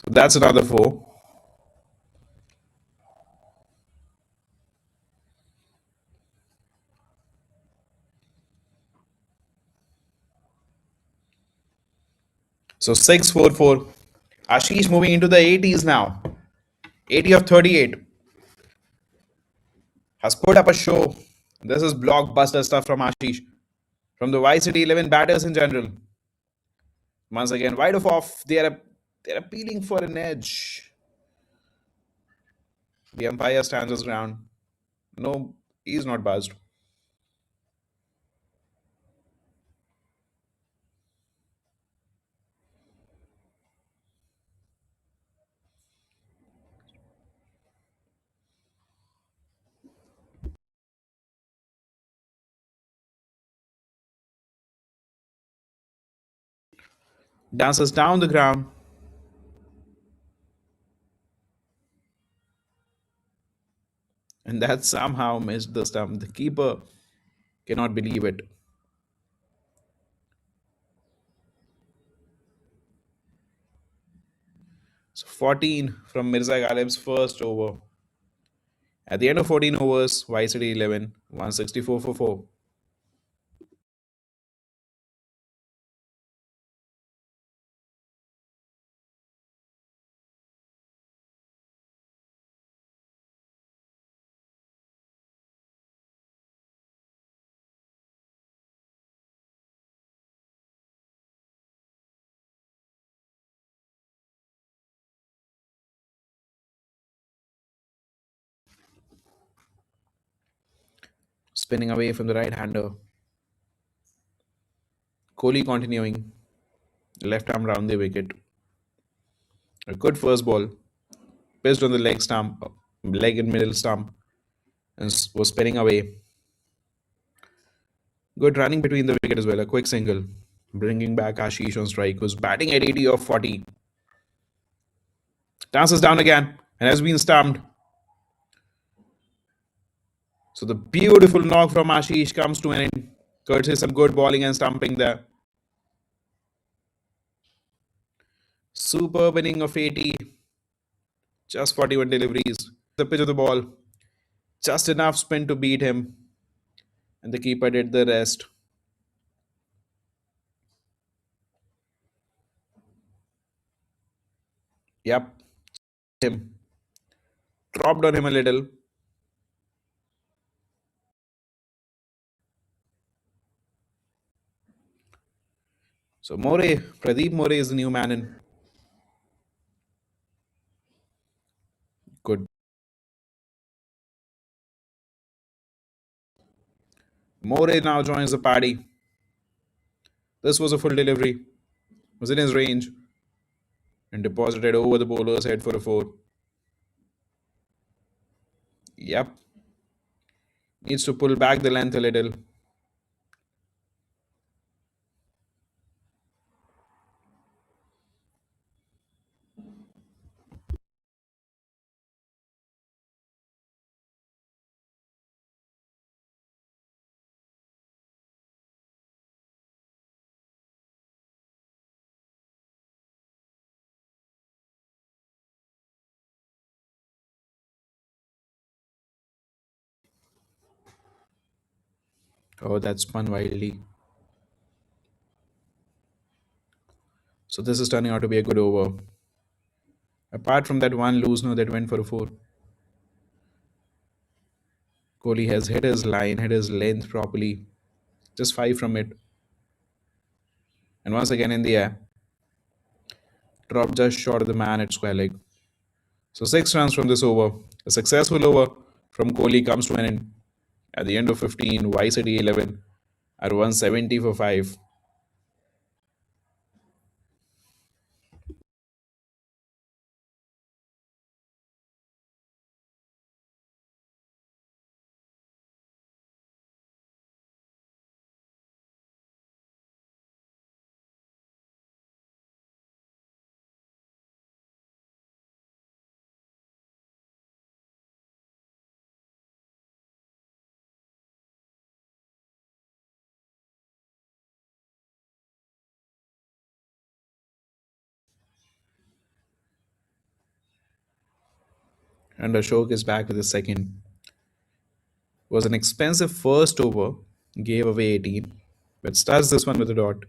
So that's another four. So 6-4-4. Ashish moving into the 80s now. 80 of 38. Has put up a show. This is blockbuster stuff from Ashish. From the Y City 11 batters in general. Once again, wide of off. They're appealing for an edge. The umpire stands his ground. No, he's not buzzed. Dances down the ground. And that somehow missed the stump. The keeper cannot believe it. So 14 from Mirza Ghalib's first over. At the end of 14 overs, Y City 11, 164 for 4. spinning away from the right hander. Kohli continuing, left arm round the wicket. A good first ball, pitched on the leg stump, leg and middle stump, and was spinning away. Good running between the wicket as well. A quick single, bringing back Ashish on strike, who's batting at 80 off 40. Dances down again and has been stumped. So the beautiful knock from Ashish comes to an end. Courtesy some good bowling and stumping there. Superb inning of 80. Just 41 deliveries. The pitch of the ball. Just enough spin to beat him. And the keeper did the rest. Yep. Him. Dropped on him a little. So Pradeep More is the new man in. Good. More now joins the party. This was a full delivery. Was in his range. And deposited over the bowler's head for a four. Yep. Needs to pull back the length a little. Oh, that spun wildly. So this is turning out to be a good over. Apart from that one loosener that went for a four, Kohli has hit his line, hit his length properly. Just five from it. And once again in the air. Dropped just short of the man at square leg. So 6 runs from this over. A successful over from Kohli comes to an end. At the end of 15, Y City 11 at 170 for 5. And Ashok is back with his second. Was an expensive first over, gave away 18, but starts this one with a dot.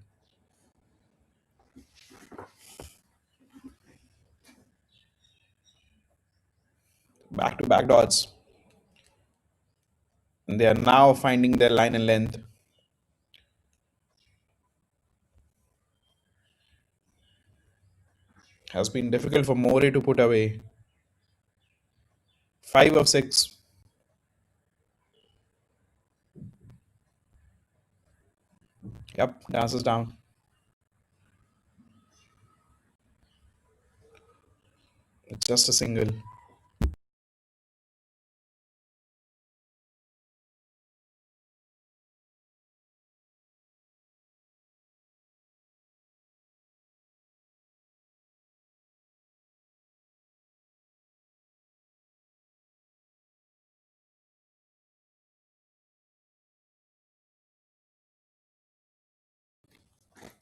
Back to back dots. And they are now finding their line and length. Has been difficult for More to put away. 5 of 6. Yep, dances down. It's just a single.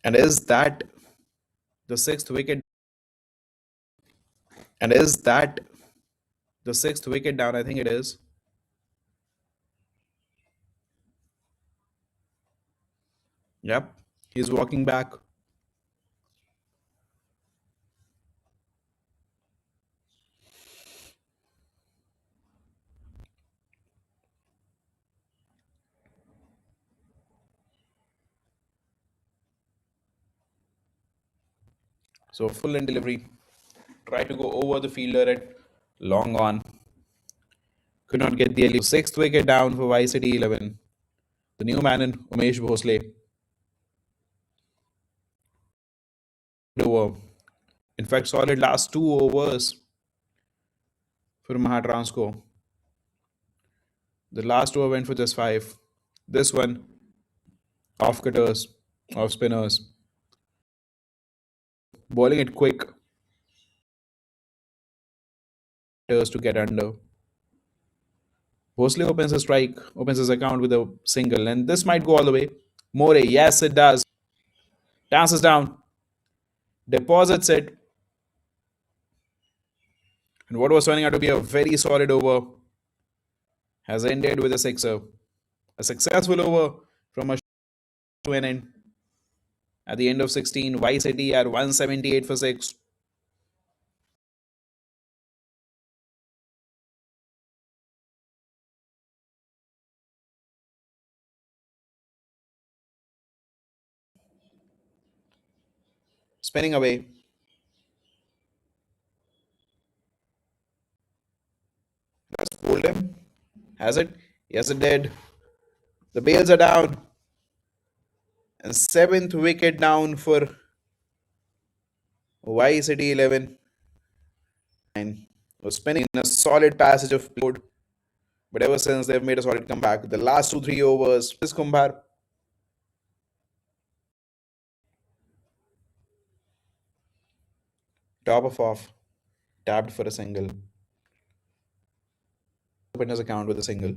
And is that the sixth wicket? And is that the sixth wicket down? I think it is. Yep, he's walking back. So full in delivery. Try to go over the fielder at long on. Could not get the alley. Sixth wicket down for Y City 11. The new man in Umesh Bhosle over. In fact, solid last 2 overs for Mahatransco. The last over went for just five. This one off cutters, off spinners, bowling it quick to get under. Bhosle opens a strike, opens his account with a single, and this might go all the way. More, yes, it does. Dances down, deposits it, and what was turning out to be a very solid over has ended with a sixer. A successful over from a to an end. At the end of 16, Y City at 178 for 6. Spinning away. That's pulled him. Has it? Yes, it did. The bails are down. And seventh wicket down for Y City 11. And was spinning in a solid passage of load. But ever since they've made a solid comeback. The last 2 3 overs, this Kumbar top of off, tapped for a single. Opened his account with a single.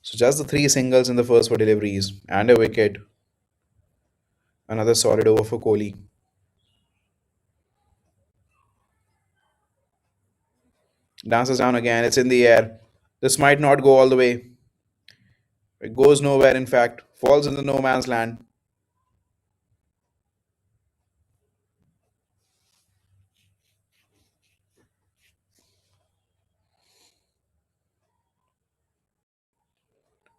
So just the three singles in the first four deliveries and a wicket. Another solid over for Kohli. Dances down again. It's in the air. This might not go all the way. It goes nowhere, in fact. Falls into no man's land.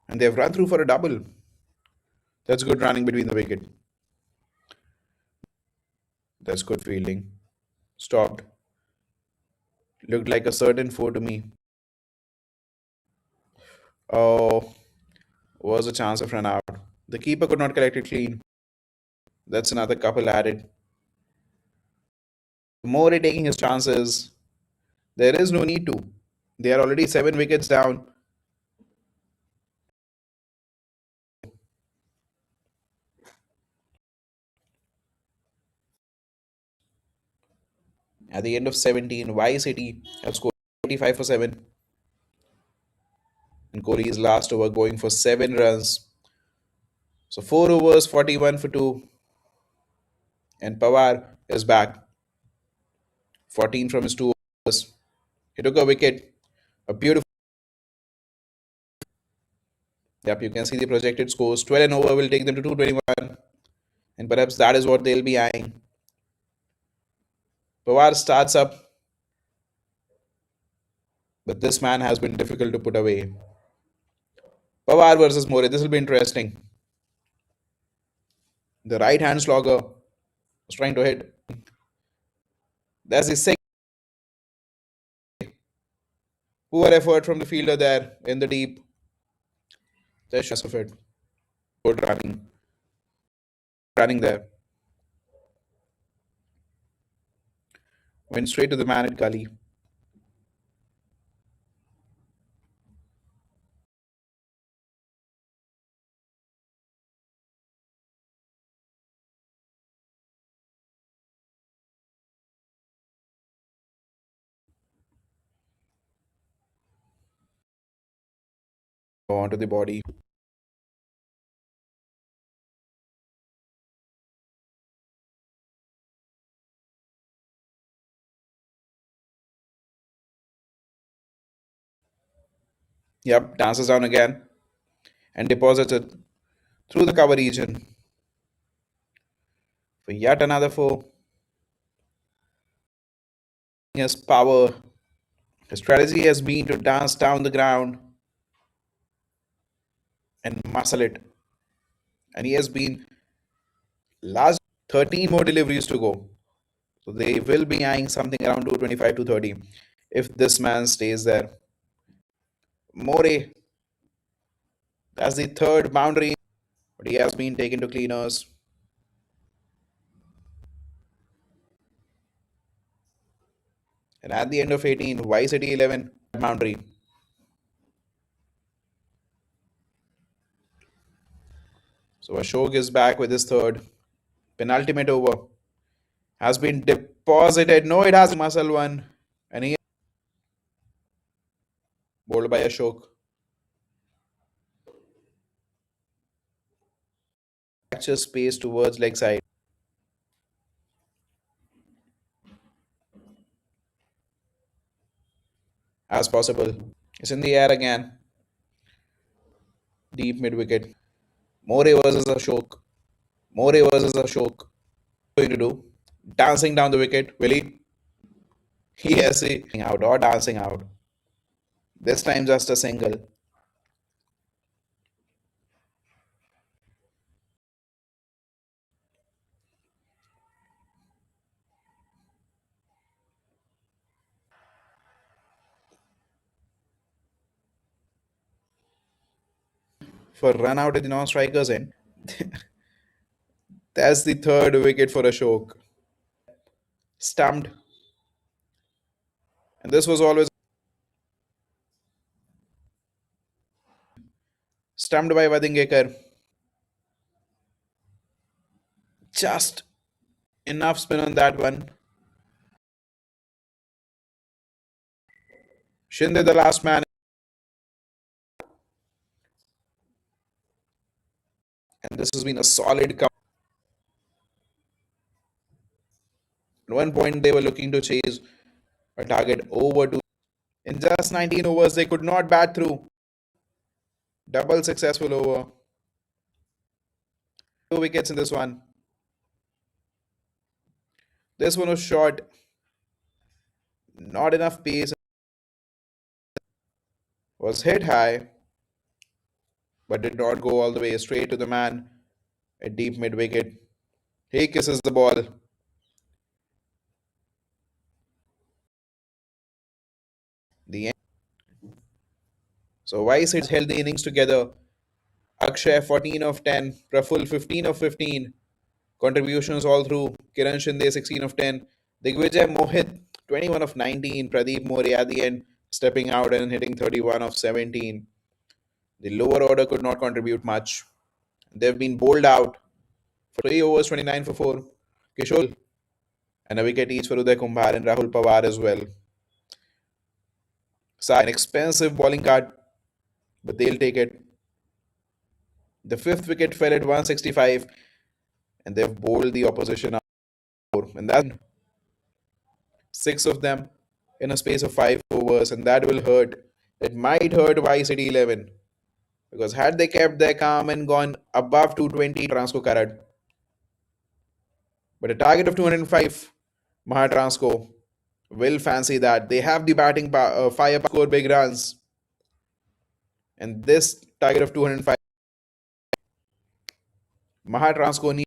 And they've run through for a double. That's good running between the wicket. That's good fielding. Stopped. Looked like a certain four to me. Oh, was a chance of run out. The keeper could not collect it clean. That's another couple added. More taking his chances. There is no need to. They are already 7 wickets down. At the end of 17, Y City have scored 85 for 7. And Kohli's last over going for 7 runs. So 4 overs, 41 for 2. And Pawar is back. 14 from his 2 overs. He took a wicket. A beautiful. Yep, you can see the projected scores. 12 and over will take them to 221. And perhaps that is what they'll be eyeing. Pawar starts up. But this man has been difficult to put away. Pawar versus More. This will be interesting. The right hand slogger was trying to hit. That's the second poor effort from the fielder there in the deep. That's just of it. Good running. Running there. Went straight to the man at gully. Onto the body. Yep, dances down again and deposits it through the cover region for yet another four. His power. His strategy has been to dance down the ground and muscle it. And he has been last 13 more deliveries to go. So they will be eyeing something around 225 to 30 if this man stays there. More, that's the third boundary, but he has been taken to cleaners. And at the end of 18, Y City 11 boundary. So Ashok is back with his third. Penultimate over has been deposited. No, it has muscle one. And he bowled by Ashok. Fracture space towards leg side as possible. It's in the air again. Deep mid wicket. More versus Ashok. More versus Ashok. Going to do? Dancing down the wicket. Will he? Yes, he out or dancing out. This time just a single. For run out at the non-strikers end. That's the third wicket for Ashok. Stumped. And this was always stumped by Vadingekar. Just enough spin on that one. Shinde, the last man, and this has been a solid count. At one point, they were looking to chase a target over to. In just 19 overs, they could not bat through. Double successful over. Two wickets in this one. This one was short. Not enough pace. Was hit high, but did not go all the way straight to the man at deep mid wicket. He kisses the ball. The end. So Vice has held the innings together. Akshay 14 of 10, Praful 15 of 15. Contributions all through. Kiran Shinde 16 of 10. Digvijay Mohit 21 of 19. Pradeep More at the end stepping out and hitting 31 of 17. The lower order could not contribute much. They've been bowled out for 3 overs 29 for 4. Kishore and a wicket each for Uday Kumbhar and Rahul Pawar as well. An expensive bowling card, but they'll take it. The fifth wicket fell at 165, and they've bowled the opposition out. And that's six of them in a space of 5 overs, and that will hurt. It might hurt Y City 11 because had they kept their calm and gone above 220, Transco carried. But a target of 205, Mahatransco will fancy that. They have the batting fire to score big runs, and this target of 205, Mahatransco needs.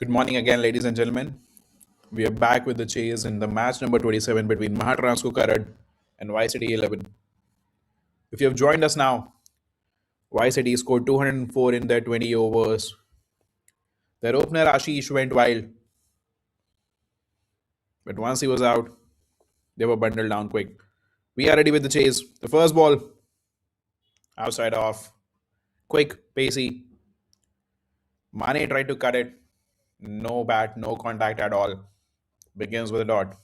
Good morning again, ladies and gentlemen. We are back with the chase in the match number 27 between Mahatransco Karad and YCD 11. If you have joined us now, YCD scored 204 in their 20 overs. Their opener Ashish went wild, but once he was out, they were bundled down quick. We are ready with the chase. The first ball, outside off, quick, pacey. Mane tried to cut it. No bat, no contact at all. Begins with a dot.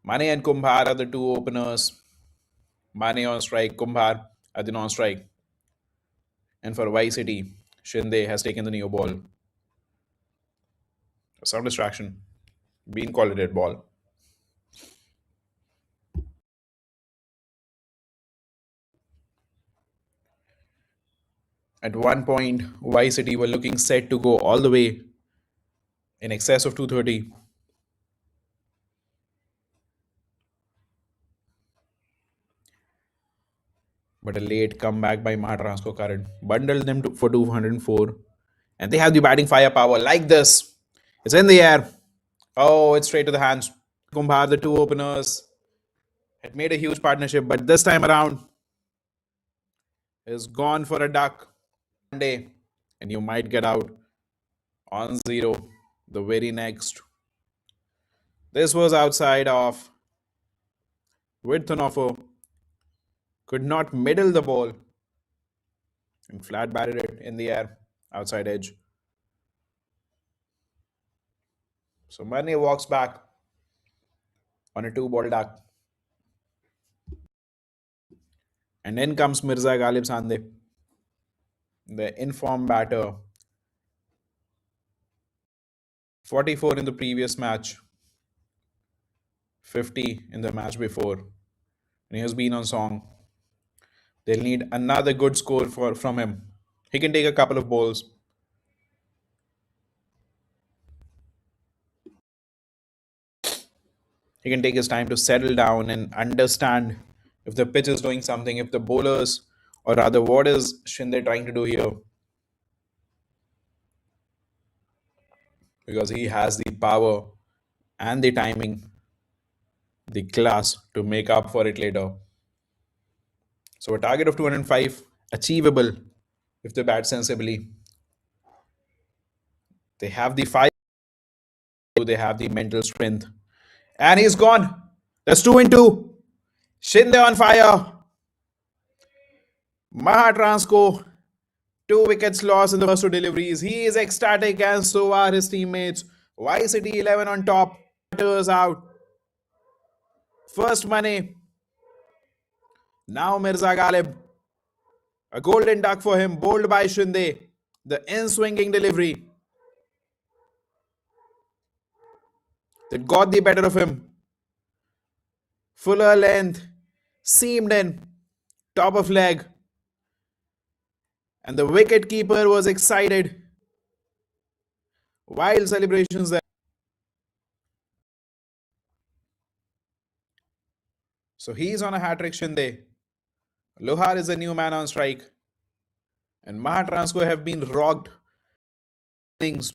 Mane and Kumbhar are the two openers. Mane on strike, Kumbhar at the non strike. And for Y City, Shinde has taken the new ball. Some distraction. Being called a dead ball. At one point, Y City were looking set to go all the way in excess of 230. But a late comeback by Mahatransco current bundled them for 204. And they have the batting firepower like this. It's in the air. Oh, it's straight to the hands. Kumbhar, the two openers, had made a huge partnership, but this time around is gone for a duck. Day, and you might get out on zero the very next. This was outside of width on offer, could not middle the ball and flat batted it in the air, outside edge. So Mane walks back on a two-ball duck. And in comes Mirza Ghalib Sande, the informed batter. 44 in the previous match, 50 in the match before. And he has been on song. They'll need another good score from him. He can take a couple of balls. He can take his time to settle down and understand if the pitch is doing something, if the bowlers, or rather, what is Shinde trying to do here? Because he has the power and the timing, the class to make up for it later. So a target of 205 achievable if they bat sensibly. They have the fire, they have the mental strength, and he's gone. That's 2 in 2. Shinde on fire. Mahatransco, 2 wickets lost in the first two deliveries. He is ecstatic, and so are his teammates. Y City 11 on top. Batters out. First Mane. Now Mirza Ghalib. A golden duck for him, bowled by Shinde. The in-swinging delivery that got the better of him. Fuller length, seamed in, top of leg. And the wicket keeper was excited. Wild celebrations there. So he's on a hat-trick, Shinde. Lohar is the new man on strike. And Mahatransco have been rocked. Things.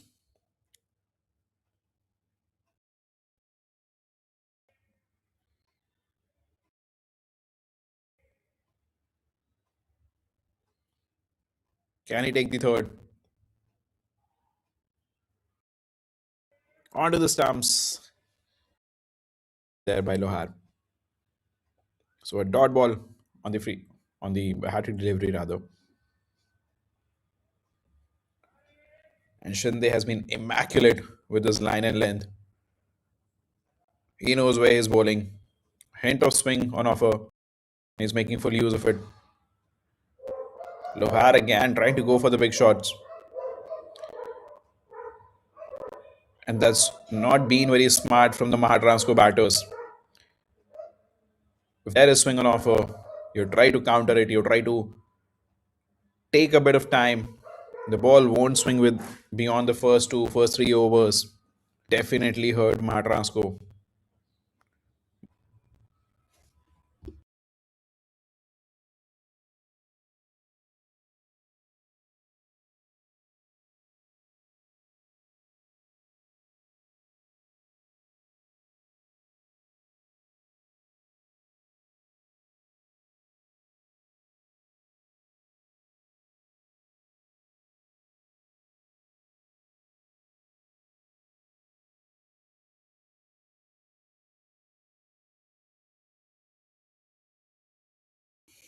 Can he take the third? Onto the stumps. There by Lohar. So a dot ball on the free, on the hat-trick delivery rather. And Shinde has been immaculate with his line and length. He knows where he's bowling. Hint of swing on offer. He's making full use of it. Lohar again trying to go for the big shots. And that's not been very smart from the Mahatransco batters. If there is swing on offer, you try to counter it, you try to take a bit of time. The ball won't swing with beyond the first 3 overs. Definitely hurt Mahatransco.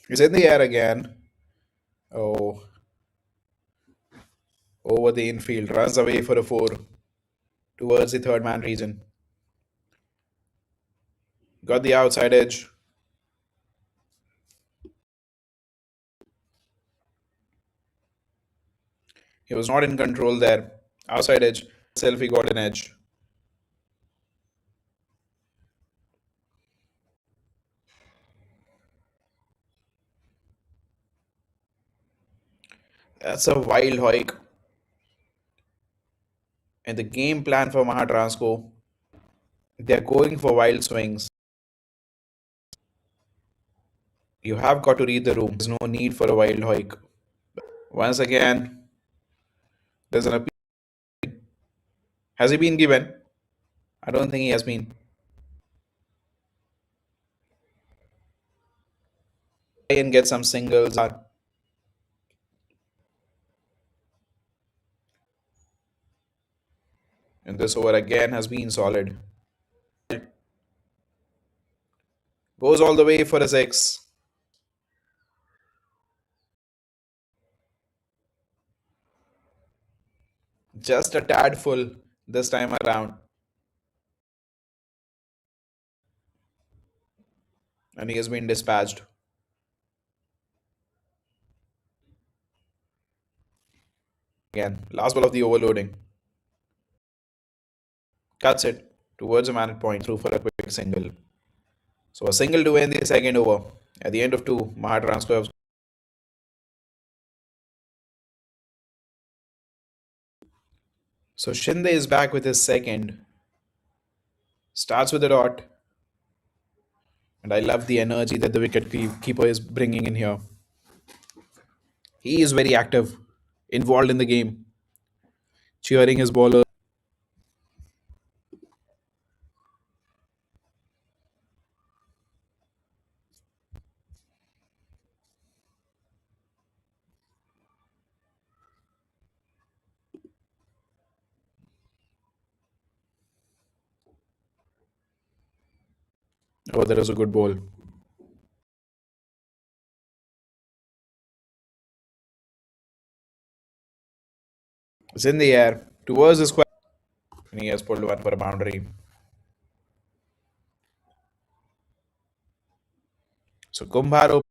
He's in the air again. Oh, over the infield, runs away for a four towards the third man region. Got the outside edge. He was not in control there. Outside edge. Selfie got an edge. That's a wild hike. And the game plan for Mahatransco, they're going for wild swings. You have got to read the room. There's no need for a wild hike. Once again, there's an appeal. Has he been given? I don't think he has been. Try and get some singles. And this over again has been solid. Goes all the way for a six. Just a tad full this time around. And he has been dispatched. Again, last ball of the overloading. Cuts it towards a man at point through for a quick single. So a single to win the second over. At the end of two, Mahatransco have. So Shinde is back with his second. Starts with a dot. And I love the energy that the keeper is bringing in here. He is very active, involved in the game, cheering his bowler. Oh, that is a good ball. It's in the air towards the square. And he has pulled one for a boundary. So Kumbharo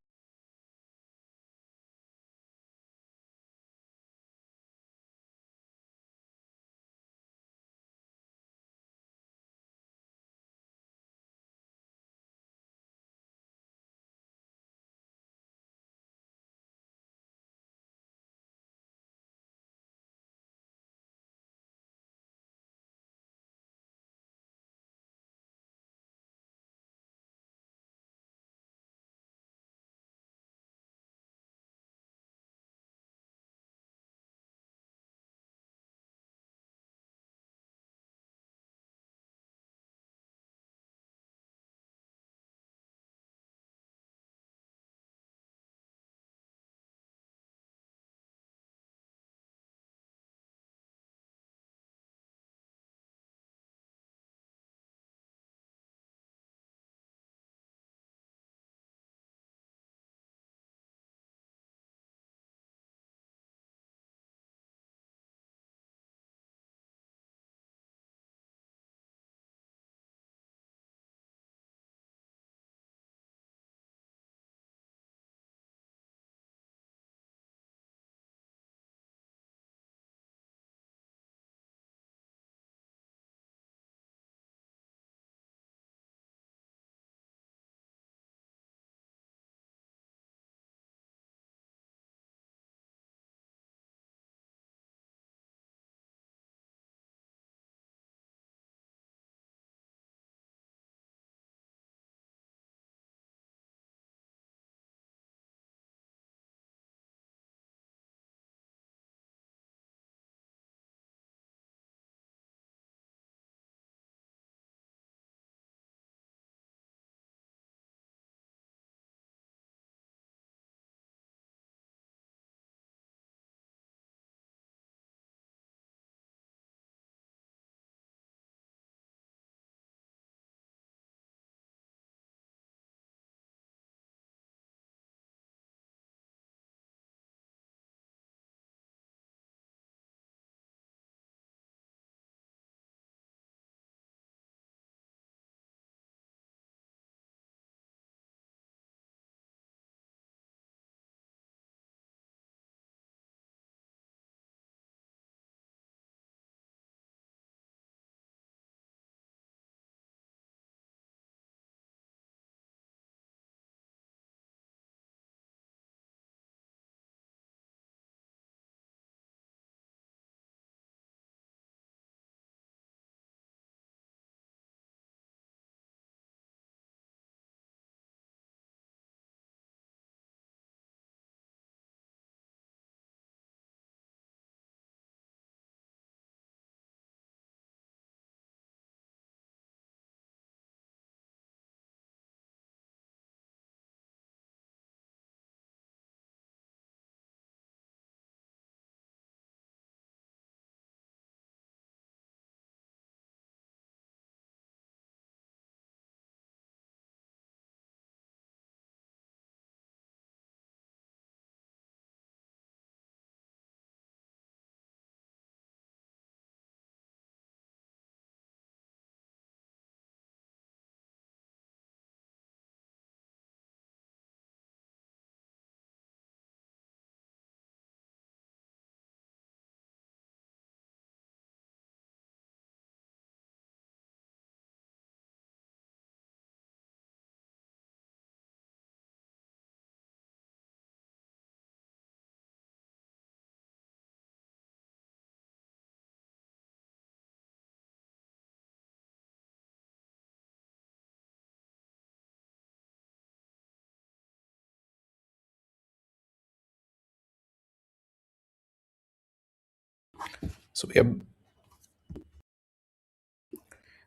So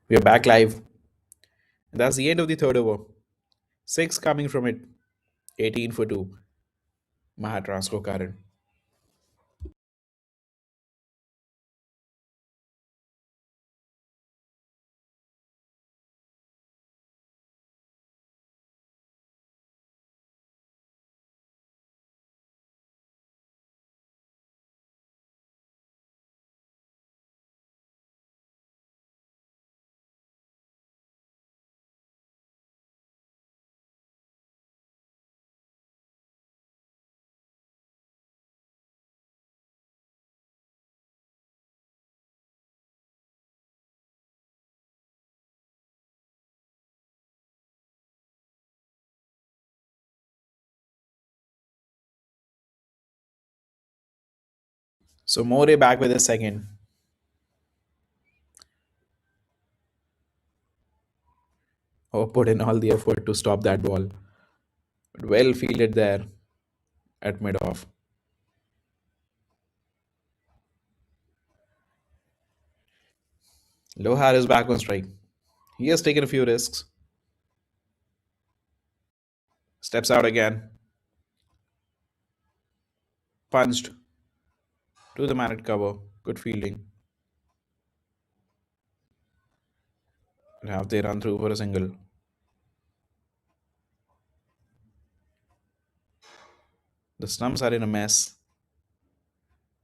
we are back live. And that's the end of the third over. Six coming from it. 18 for two. Mahatransco current. So More back with a second. Oh, put in all the effort to stop that ball. But well fielded there at mid off. Lohar is back on strike. He has taken a few risks. Steps out again. Punched to the man at cover. Good fielding. And have they run through for a single. The stumps are in a mess.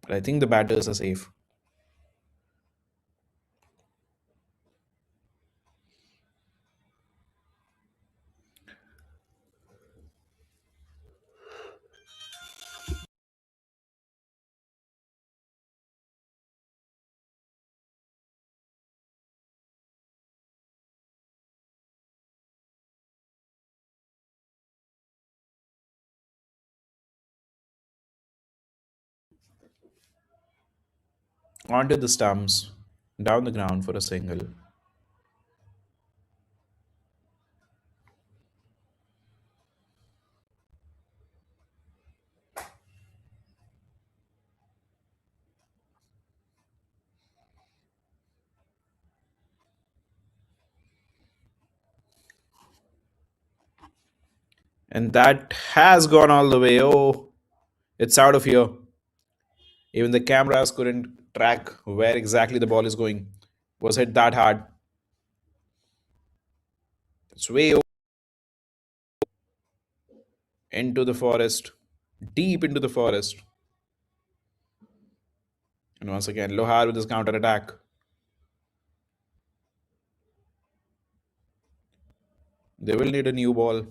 But I think the batters are safe. Onto the stumps. Down the ground for a single. And that has gone all the way. Oh, it's out of here. Even the cameras couldn't track where exactly the ball is going. Was hit that hard. It's way into the forest, deep into the forest. And once again, Lohar with his counter attack. They will need a new ball.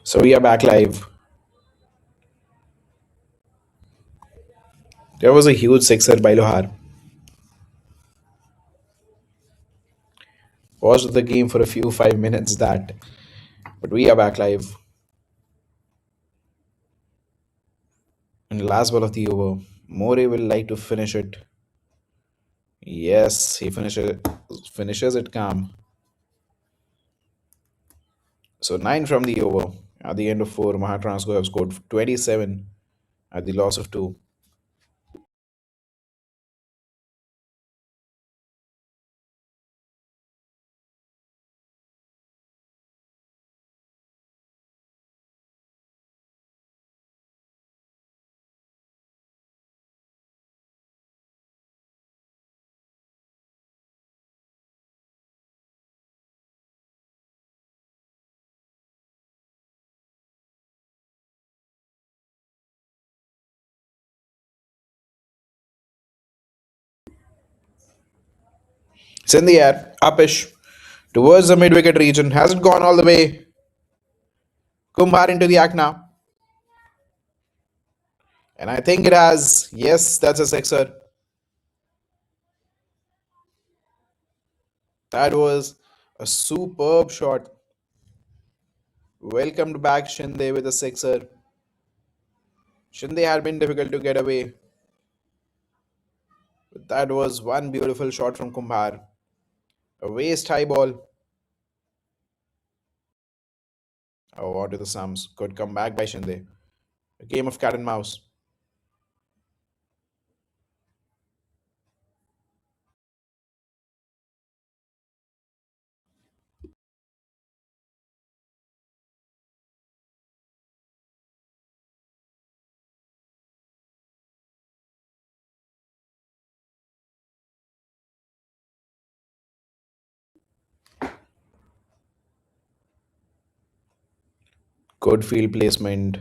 So we are back live. There was a huge sixer by Lohar. Paused the game for a few 5 minutes that. But we are back live. And the last ball of the over. More will like to finish it. Yes, he finishes it calm. So 9 from the over. At the end of 4, Mahatransco have scored 27 at the loss of 2. It's in the air, upish, towards the mid wicket region. Hasn't gone all the way. Kumbar into the act now. And I think it has. Yes, that's a sixer. That was a superb shot. Welcomed back Shinde with a sixer. Shinde had been difficult to get away. But that was one beautiful shot from Kumbhar. A waist high ball. Oh, onto the sums. Good comeback by Shinde. A game of cat and mouse. Good field placement.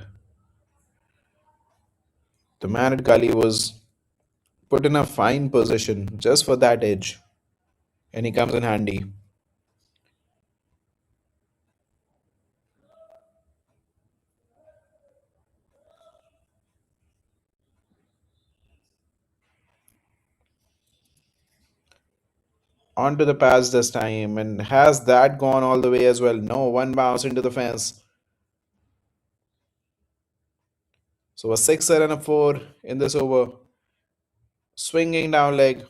The man at Gully was put in a fine position just for that edge. And he comes in handy. Onto the pass this time. And has that gone all the way as well? No, one bounce into the fence. So a sixer and a four in this over. Swinging down leg.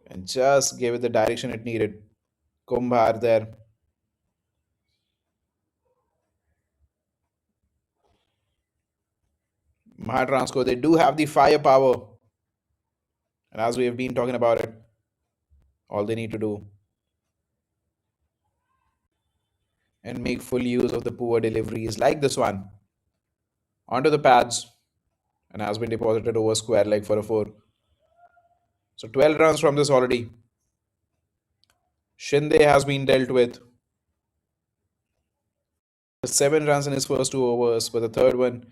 And just gave it the direction it needed. Kumbhar there. Mahatransco, they do have the firepower. And as we have been talking about it, all they need to do and make full use of the poor deliveries like this one. Onto the pads and has been deposited over square leg for a four. So 12 runs from this already. Shinde has been dealt with. 7 runs in his first 2 overs, but the third one,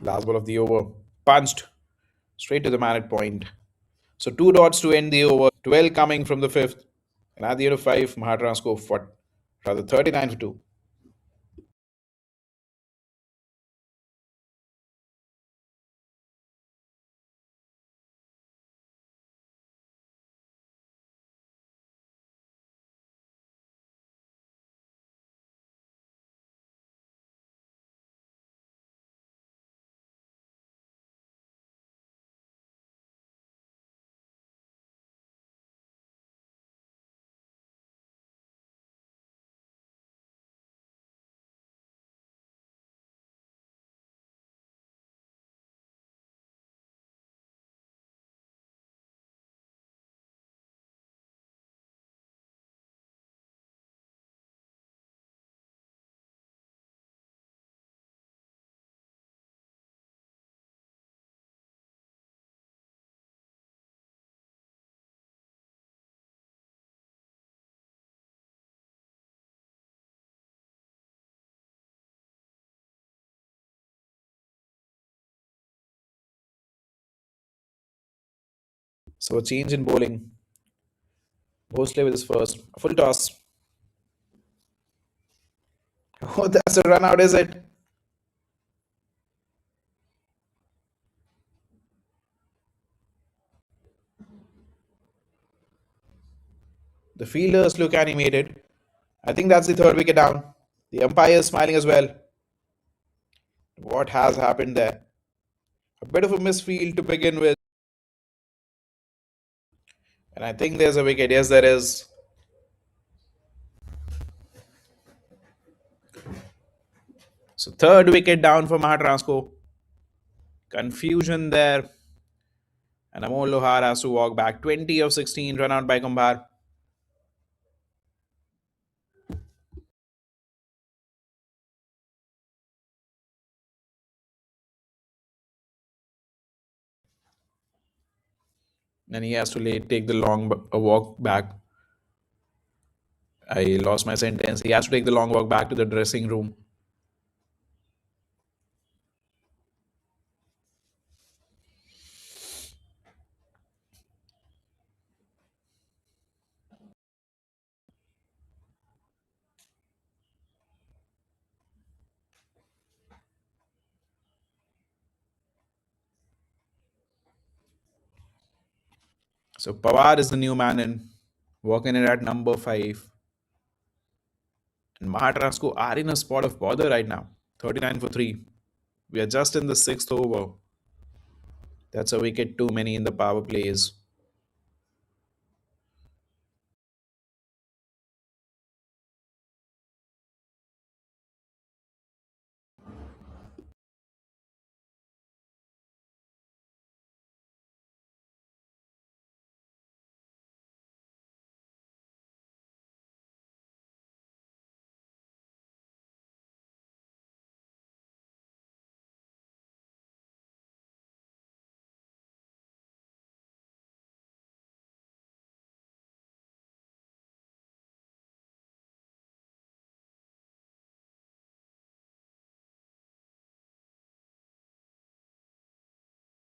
last ball of the over, punched straight to the man at point. So 2 dots to end the over, 12 coming from the fifth. And at the end of 5, Mahatransco fought rather 39 for 2. So a change in bowling. Bosley with his first. A full toss. Oh, that's a run out, is it? The fielders look animated. I think that's the third wicket down. The umpire is smiling as well. What has happened there? A bit of a misfield to begin with. And I think there's a wicket. Yes, there is. So third wicket down for Mahatransco. Confusion there. And Amol Lohar has to walk back. 20 of 16 run out by Kumbar. And he has to take the long walk back. I lost my sentence. He has to take the long walk back to the dressing room. So Pawar is the new man in, walking in at number 5. And Mahatransco are in a spot of bother right now. 39 for 3. We are just in the 6th over. That's a wicket too many in the power plays.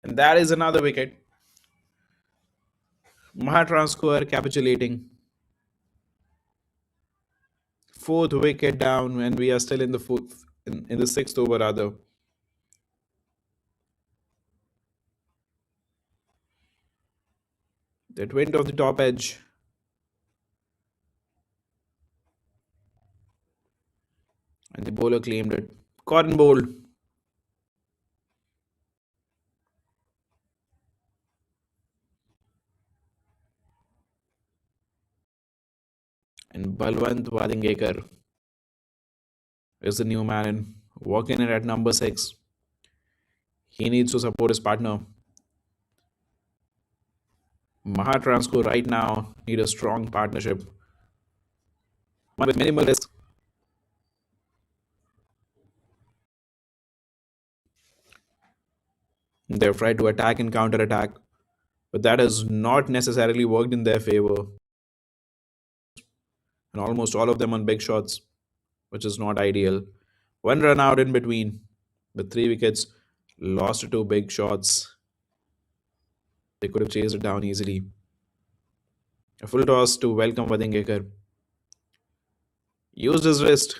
And that is another wicket. Mahatransco are capitulating. Fourth wicket down, and we are still in the fourth, in the 6th over rather. That went off the top edge, and the bowler claimed it. Cotton Bowl. And Balwant Wadingekar is the new man in, walking in at number 6. He needs to support his partner. Mahatransco right now need a strong partnership. One with minimal risk. They've tried to attack and counter attack, but that has not necessarily worked in their favor. And almost all of them on big shots, which is not ideal. One run out in between, with 3 wickets, lost to 2 big shots. They could have chased it down easily. A full toss to welcome Wadingekar. Used his wrist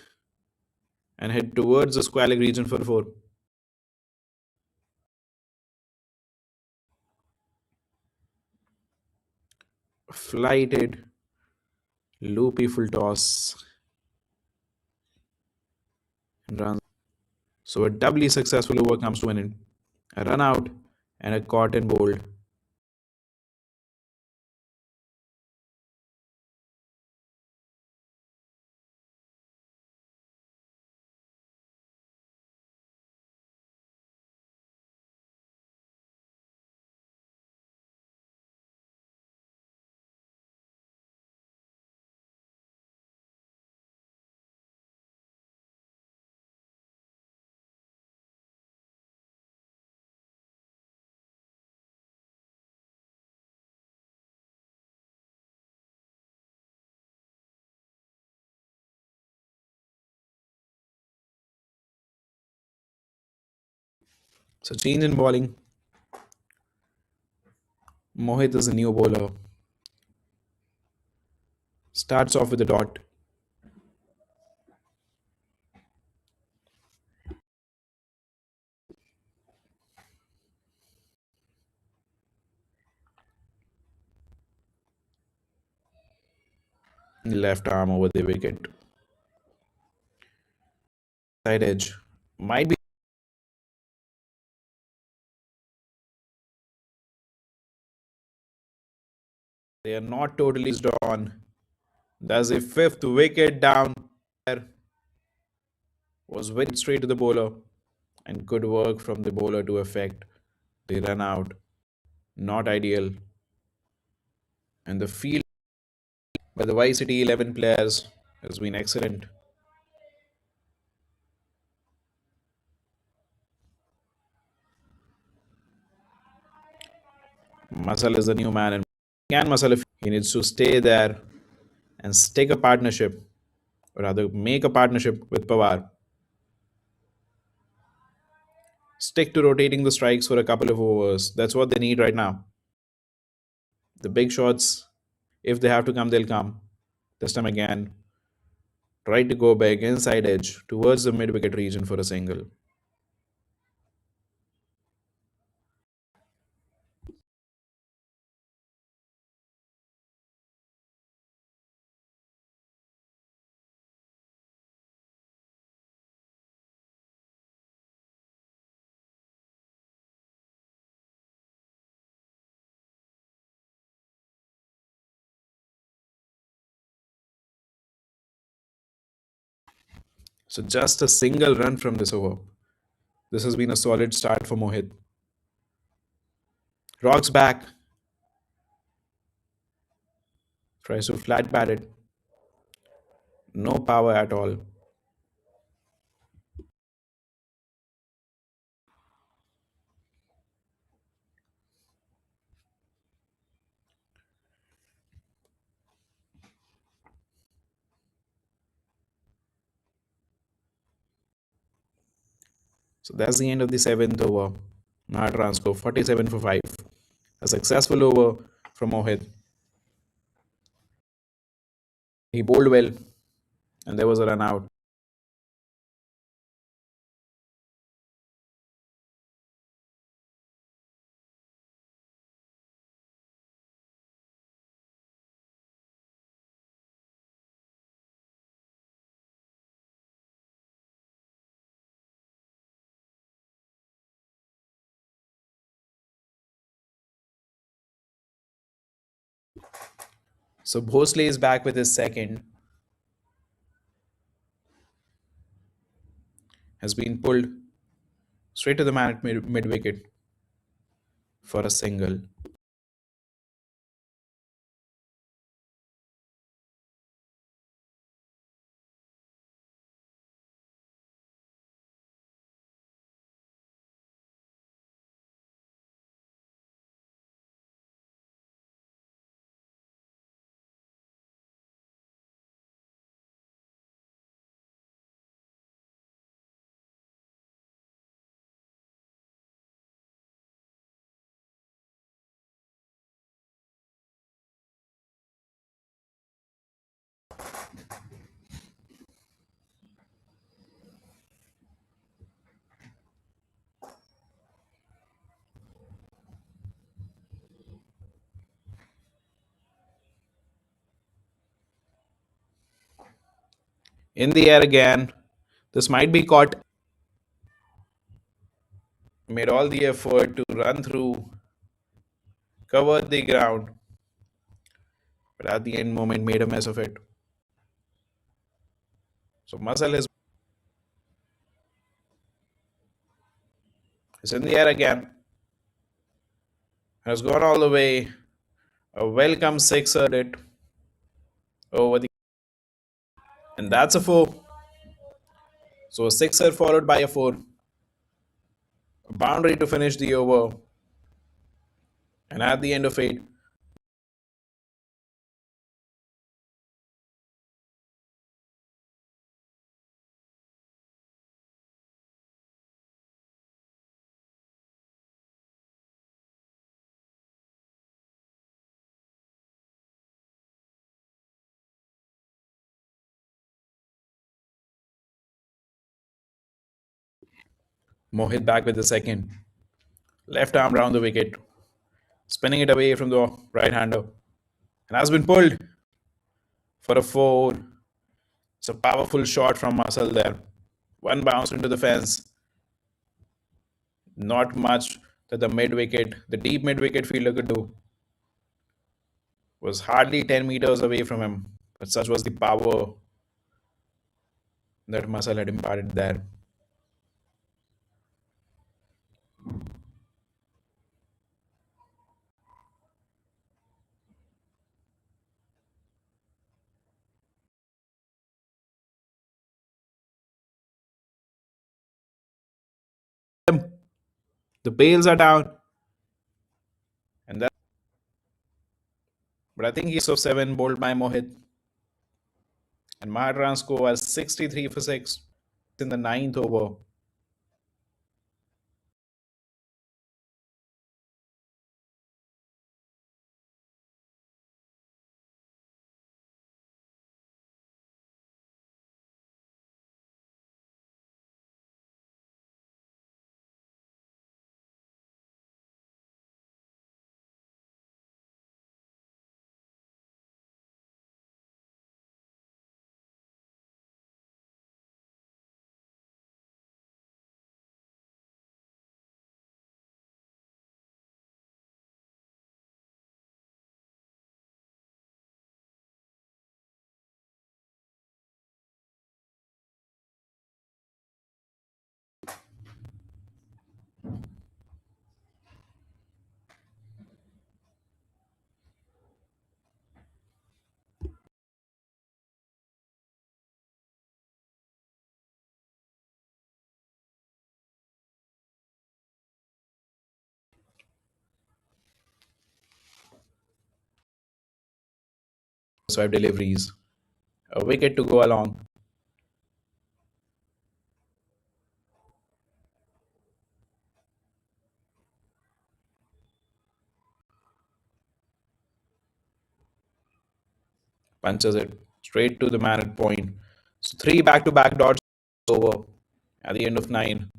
and head towards the square leg region for 4. Flighted, loopy full toss and runs. So a doubly successful over comes to an end. A run out and a caught and bowled. So change in bowling. Mohit is a new bowler. Starts off with a dot. Left arm over the wicket. Side edge. Might be they are not totally on. That's a fifth wicket down. There was very straight to the bowler and good work from the bowler to effect the run out. Not ideal. And the field by the Y City 11 players has been excellent. Muscle is the new man and can Muscle if he needs to stay there and stick a partnership, or rather make a partnership with Pawar. Stick to rotating the strikes for a couple of overs. That's what they need right now. The big shots, if they have to come, they'll come. This time again, try to go big inside edge towards the mid wicket region for a single. So just a single run from this over. This has been a solid start for Mohit. Rocks back, tries to flat bat it. No power at all. So that's the end of the seventh over. Mahatransco 47 for 5. A successful over from Mohit. He bowled well and there was a run out. So Bhosley is back with his second. Has been pulled straight to the man at mid wicket for a single. In the air again. This might be caught. Made all the effort to run through, covered the ground, but at the end moment made a mess of it. So Muscle is in the air again. Has gone all the way. A welcome sixer it over the and that's a four. So a sixer followed by a four. A boundary to finish the over. And at the end of it, Mohit back with the second. Left arm round the wicket, spinning it away from the right hander. And has been pulled for a four. It's a powerful shot from Muscle there. One bounce into the fence. Not much that the mid wicket, the deep mid wicket fielder could do. Was hardly 10 meters away from him. But such was the power that Muscle had imparted there. The bails are down. And that, but I think he's of seven bowled by Mohit. And Mahatransco was 63 for 6 in the ninth over. Five deliveries. A wicket to go along. Punches it straight to the man at point. So three back-to-back dots over at the end of nine.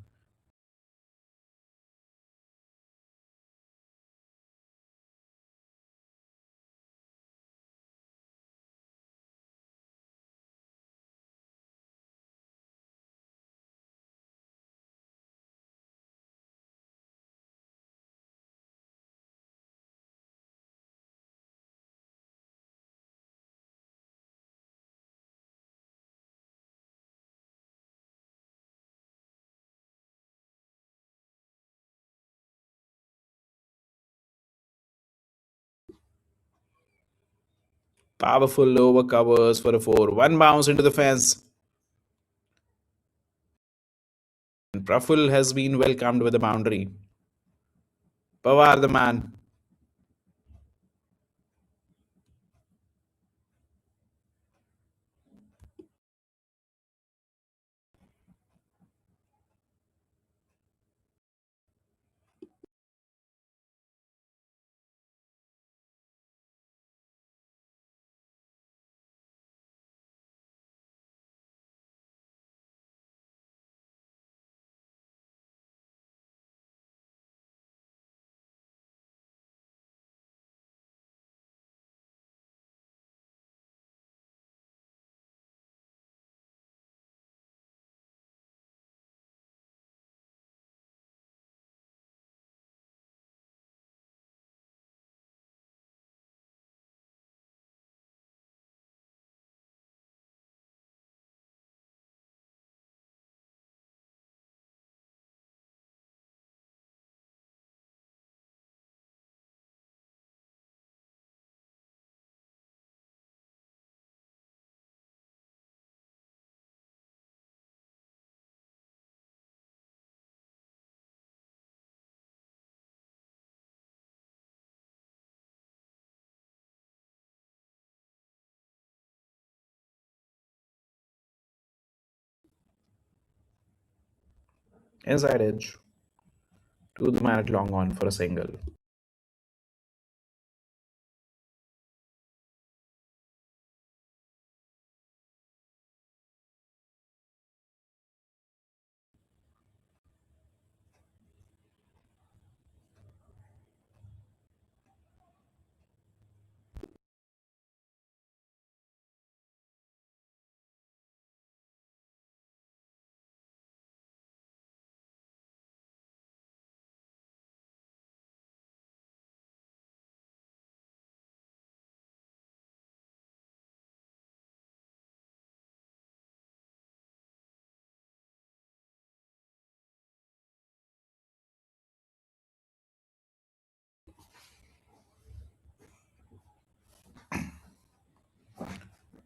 Powerful lower covers for a four. One bounce into the fence. And Praful has been welcomed with a boundary. Pawar the man. Inside edge. To the man at long on for a single.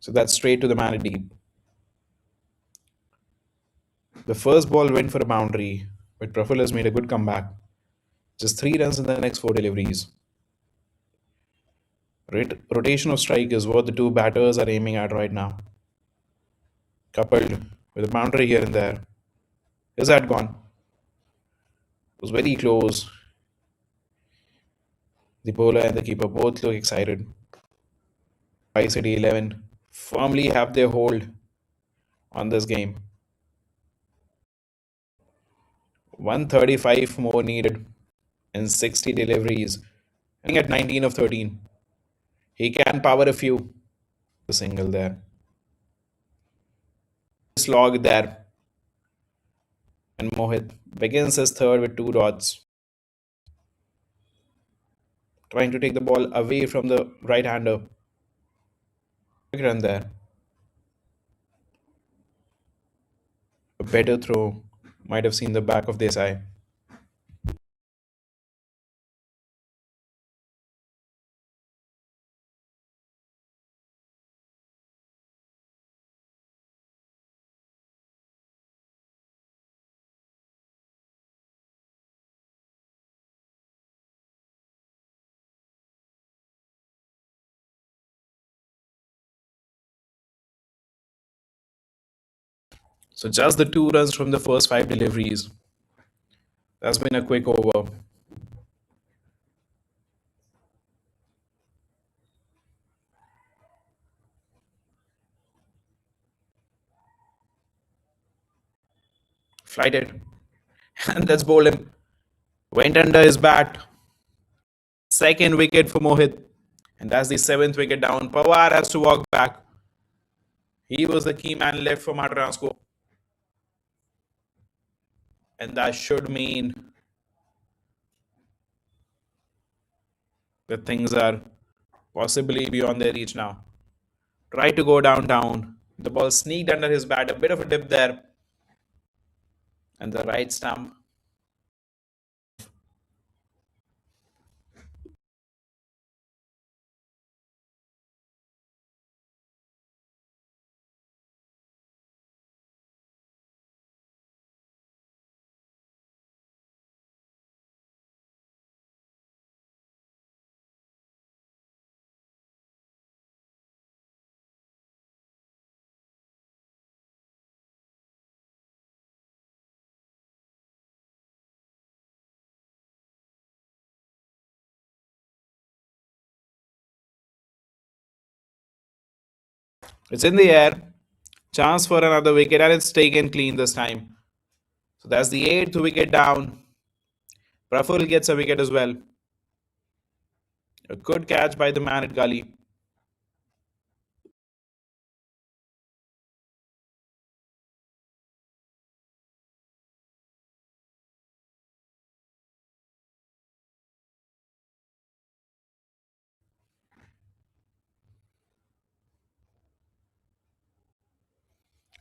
So that's straight to the man at deep. The first ball went for a boundary, but Praful has made a good comeback. Just 3 runs in the next 4 deliveries. Rotation of strike is what the two batters are aiming at right now, coupled with a boundary here and there. Is that gone? It was very close. The bowler and the keeper both look excited. Vice City 11 firmly have their hold on this game. 135 more needed and 60 deliveries. At 19 of 13. He can power a few. The single there. Slog there. And Mohit begins his third with 2 dots. Trying to take the ball away from the right hander. Quick run there. A better throw. Might have seen the back of this eye. So just the 2 runs from the first 5 deliveries. That's been a quick over. Flighted. And let's bowl him. Went under his bat. Second wicket for Mohit. And that's the seventh wicket down. Pawar has to walk back. He was the key man left for Mahatransco. And that should mean that things are possibly beyond their reach now. Tried to go downtown. The ball sneaked under his bat. A bit of a dip there. And the right stump. It's in the air. Chance for another wicket, and it's taken clean this time. So that's the eighth wicket down. Praful gets a wicket as well. A good catch by the man at Gully.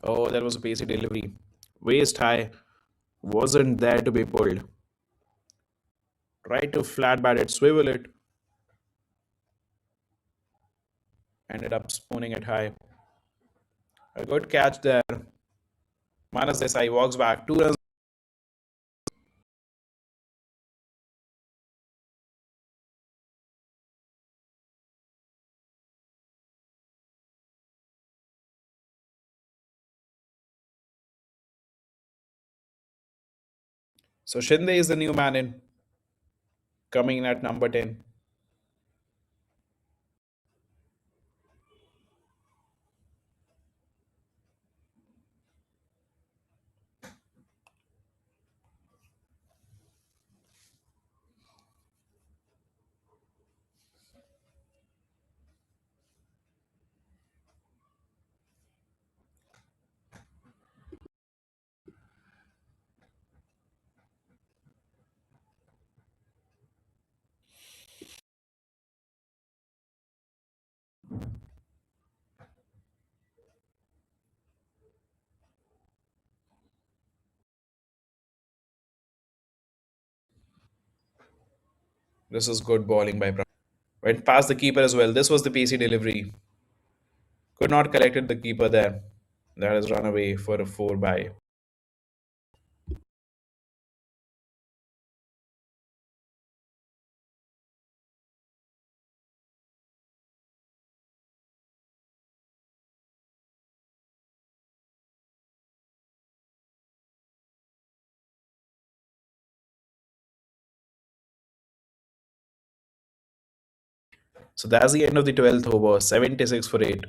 Oh, that was a pacey delivery. Waist high. Wasn't there to be pulled. Tried to flat bat it, swivel it. Ended up spooning it high. A good catch there. Manas Desai walks back. 2 runs. So Shinde is the new man in, coming in at number 10. This is good bowling by Praful. Went past the keeper as well. This was the pacey delivery. Could not collected the keeper there. That has run away for a 4 by. So that's the end of the 12th over. 76 for 8.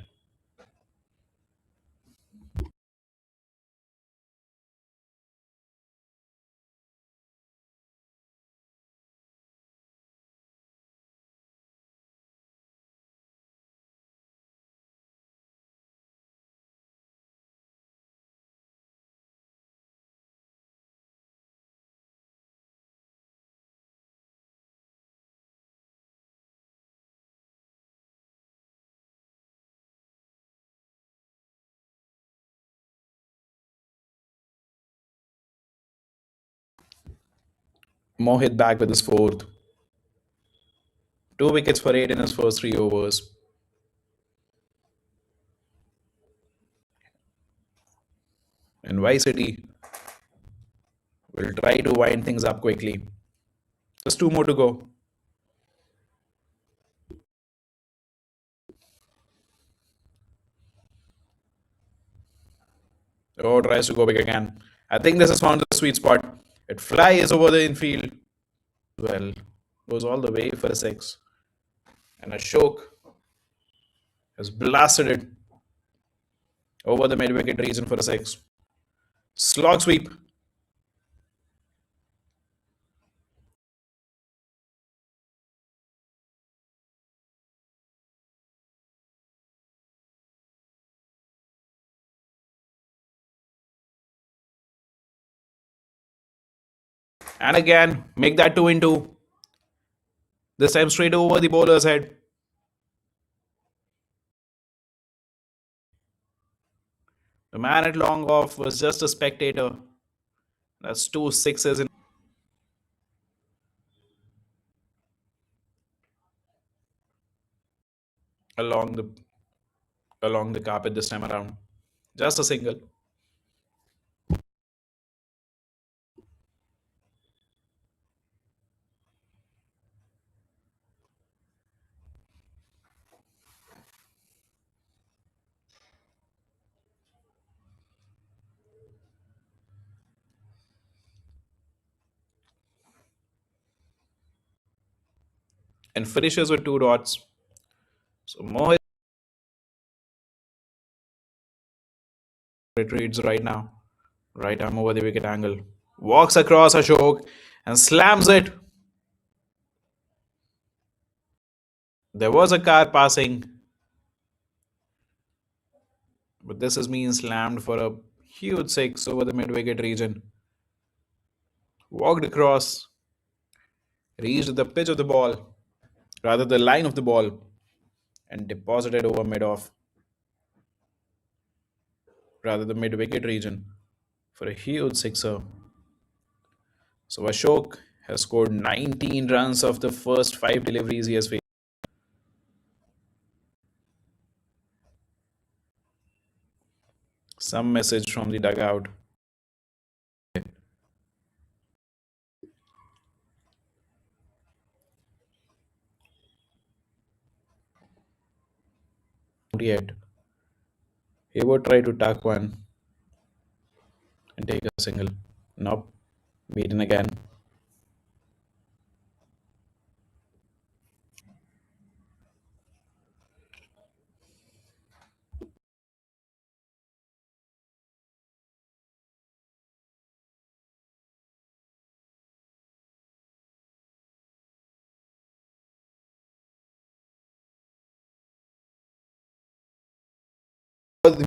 Mohit back with his fourth. 2 wickets for 8 in his first 3 overs. And Y City will try to wind things up quickly. Just two more to go. Oh, tries to go big again. I think this has found the sweet spot. It flies over the infield. Well, goes all the way for a six. And Ashok has blasted it over the mid wicket region for a six. Slog sweep. And again, make that 2 in 2. This time straight over the bowler's head. The man at long off was just a spectator. That's two sixes along the along the carpet this time around. Just a single. And finishes with 2 dots. So Mohit retreats right now. Right arm over the wicket angle. Walks across Ashok and slams it. There was a car passing, but this is being slammed for a huge six over the mid wicket region. Walked across, reached the pitch of the ball, rather the line of the ball, and deposited over mid off, rather the mid wicket region, for a huge sixer. So Ashok has scored 19 runs of the first 5 deliveries he has faced. Some message from the dugout. Yet he would try to tuck one and take a single. Nope, beaten again.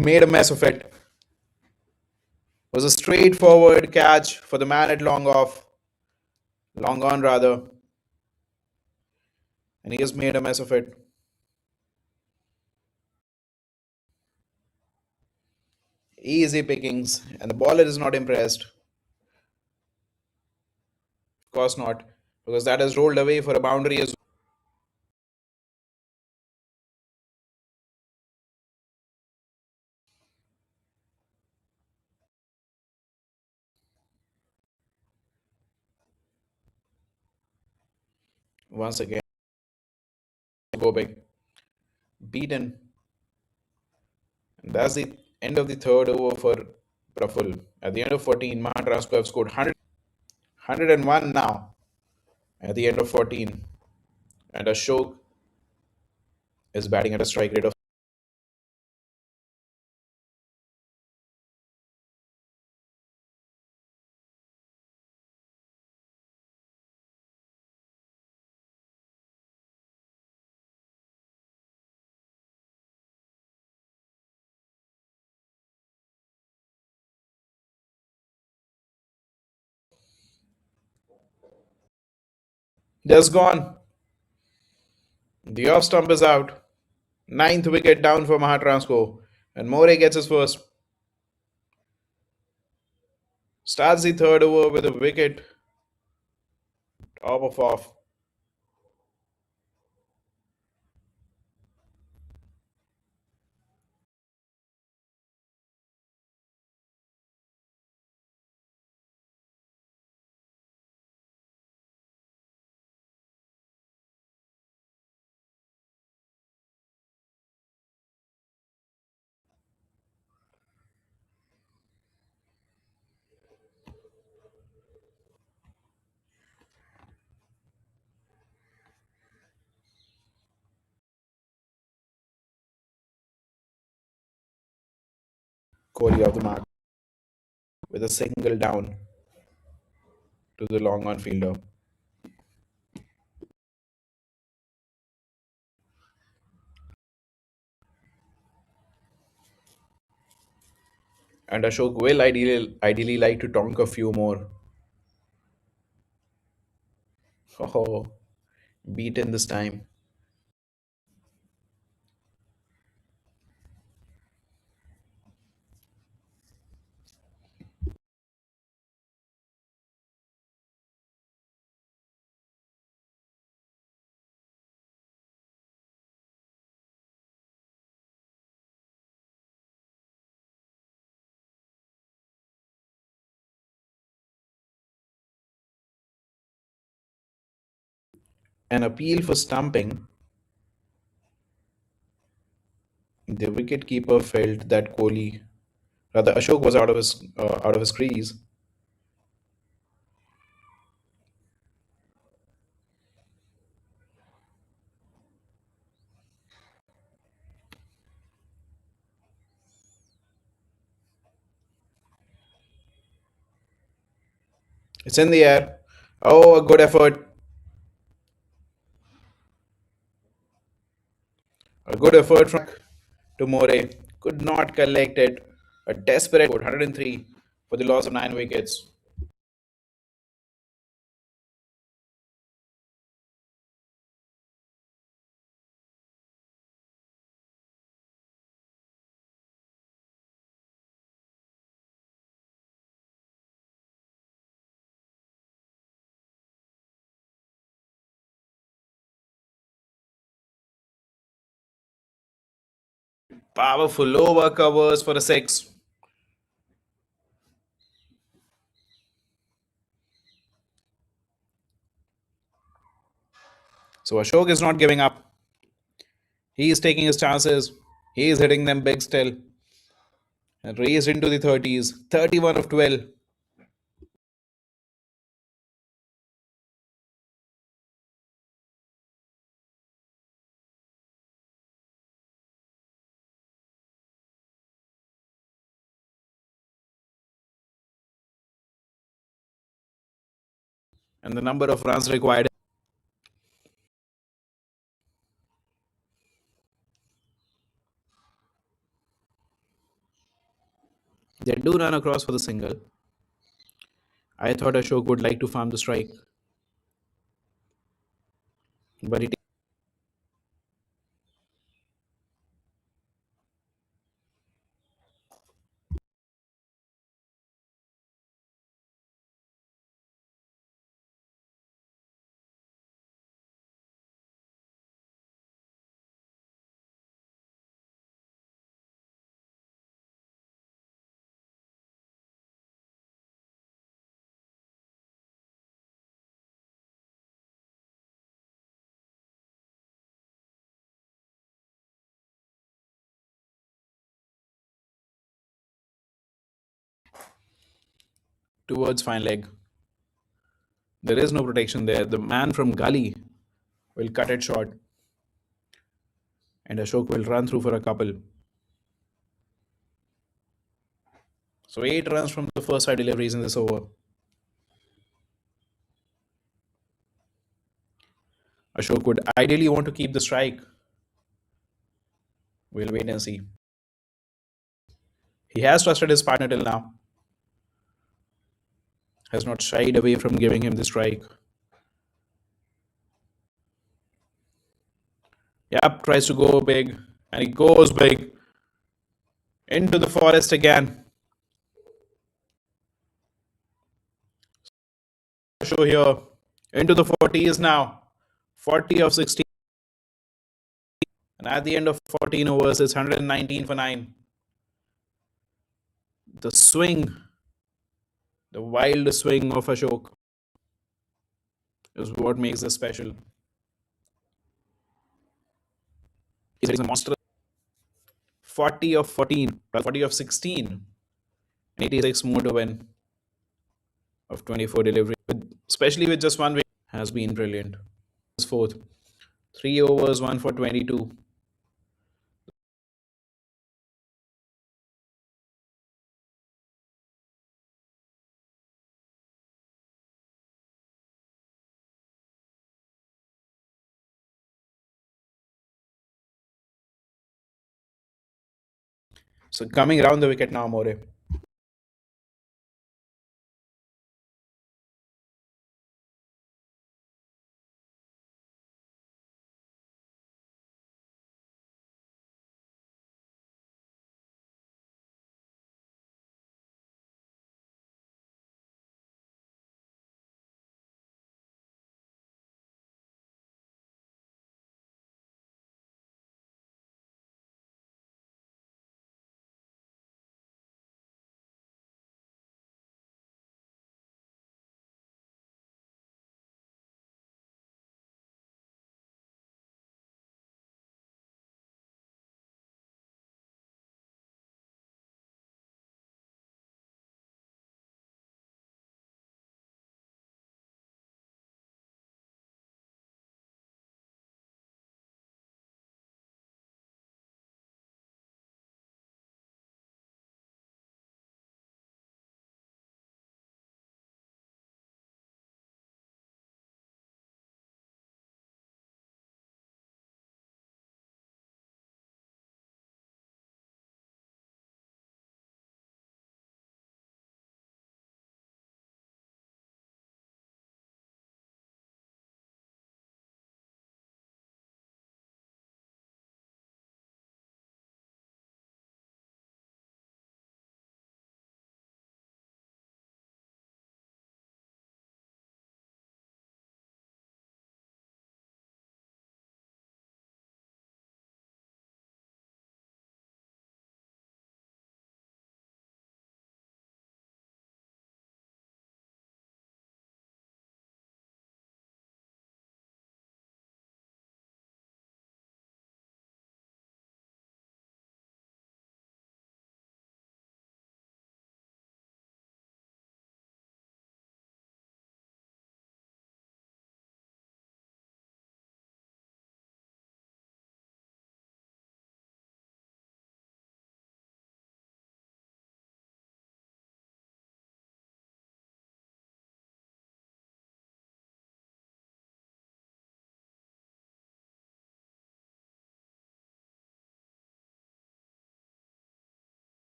Made a mess of it. Was a straightforward catch for the man at long off, long on rather, and he has made a mess of it. Easy pickings, and the bowler is not impressed. Of course not, because that has rolled away for a boundary as Once again, go big, beaten. And that's the end of the third over for Praful. At the end of 14, Mahatransco have scored 101 now. At the end of 14, and Ashok is batting at a strike rate of. Just gone. The off stump is out. Ninth wicket down for Mahatransco. And More gets his first. Starts the third over with a wicket top of off. Kohli off the mark with a single down to the long on fielder. And Ashok will ideally like to tonk a few more. Oh, beaten this time. An appeal for stumping. The wicketkeeper felt that Ashok was out of his crease. It's in the air. Oh, a good effort. A good effort from to More. Could not collect it. A desperate 103 for the loss of 9 wickets. Powerful over covers for a six. So Ashok is not giving up. He is taking his chances. He is hitting them big still. And raised into the 30s. 31 of 12. And the number of runs required. They do run across for the single. I thought Ashok would like to farm the strike. But it towards fine leg. There is no protection there. The man from Gully will cut it short, and Ashok will run through for a couple. So 8 runs from the first 5 deliveries in this over. Ashok would ideally want to keep the strike. We'll wait and see. He has trusted his partner till now, has not shied away from giving him the strike. Yep, tries to go big, and he goes big into the forest again. Show here into the 40s now. 40 of 16. And at the end of 14 overs, it's 119 for 9. The swing, the wild swing of Ashok is what makes this special. He's a monster. 40 of 14, 40 of 16, and 86 more to win of 24 delivery, especially with just one win, has been brilliant. Fourth, 3 overs, 1 for 22. So coming around the wicket now, More.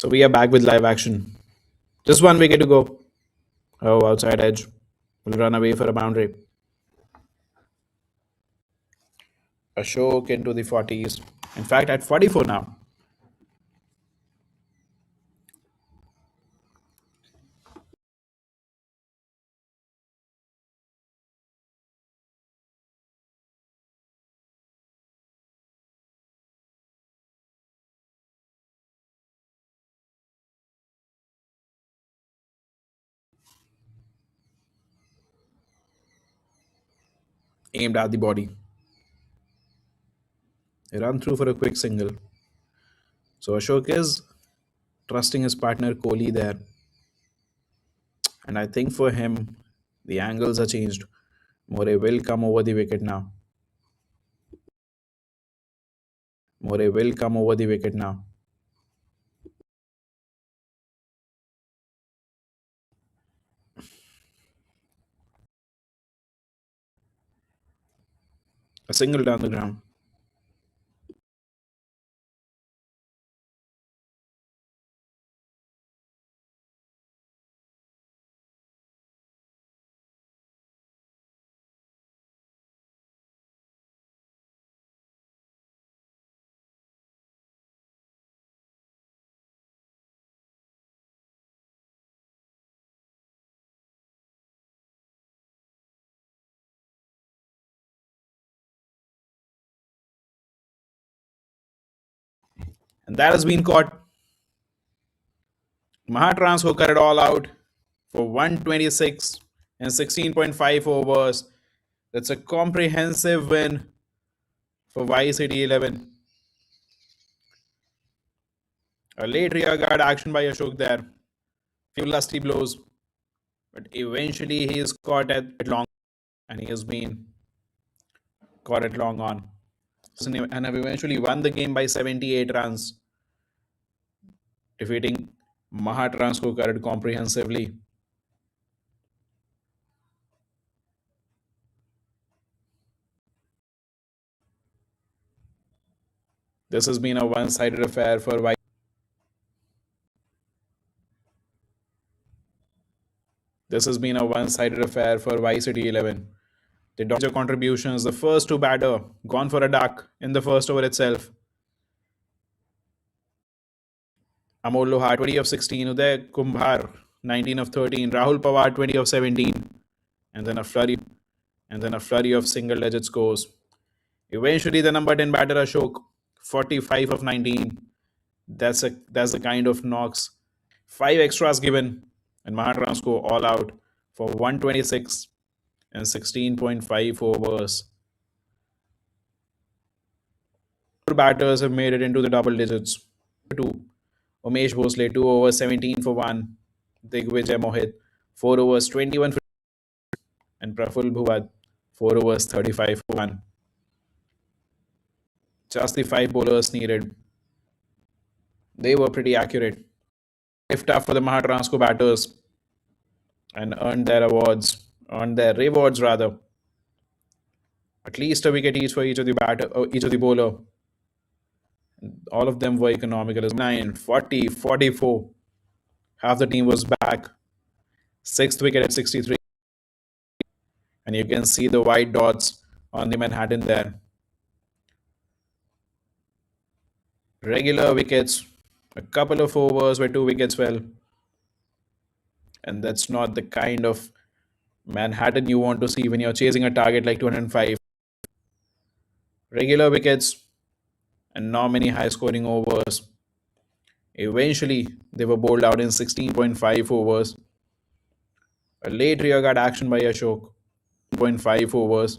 So we are back with live action. Just one wicket to go. Oh, outside edge. Will run away for a boundary. Ashok into the 40s. In fact, at 44 now. Aimed at the body. They run through for a quick single. So Ashok is trusting his partner Kohli there. And I think for him, the angles are changed. More will come over the wicket now. More will come over the wicket now. A single down the ground. And that has been caught. Mahatransco cut it all out for 126 and 16.5 overs. That's a comprehensive win for YCD 11. A late rear guard action by Ashok there. Few lusty blows, but eventually he is caught at long, and he has been caught at long on. And have eventually won the game by 78 runs, defeating Mahatransco Current comprehensively. This has been a one-sided affair for Y. This has been a one-sided affair for YCD 11. The major contributions, the first two batter gone for a duck in the first over itself. Amol Lohar 20 of 16, Uday Kumbhar 19 of 13, Rahul Pawar 20 of 17, and then a flurry of single digit scores. Eventually the number 10 batter Ashok 45 of 19. That's the kind of knocks. 5 extras given, and Mahatransco all out for 126 and 16.5 overs. Batters have made it into the double digits. 2. Umesh Bhosle 2 overs 17 for 1. Digvijay Mohit 4 overs 21 for, and Praful Bhuvad 4 overs 35 for 1. Just the 5 bowlers needed. They were pretty accurate. If tough for the Mahatransco batters and earned their rewards rather. At least a wicket each for each of the bowler. All of them were economical as 9, 40, 44. Half the team was back. Sixth wicket at 63. And you can see the white dots on the Manhattan there. Regular wickets, a couple of overs where 2 wickets fell. And that's not the kind of Manhattan you want to see when you're chasing a target like 205. Regular wickets and not many high scoring overs. Eventually, they were bowled out in 16.5 overs. A late rearguard action by Ashok, 0.5 overs,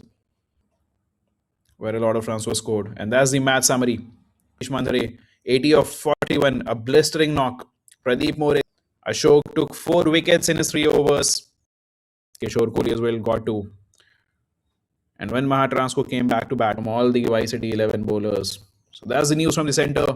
where a lot of runs were scored. And that's the match summary. Mandhare, 80 of 41, a blistering knock. Pradeep More, Ashok took 4 wickets in his 3 overs. Kishore Kohli as well got 2. And when Mahatransco came back to bat from all the YCT 11 bowlers. So that's the news from the center.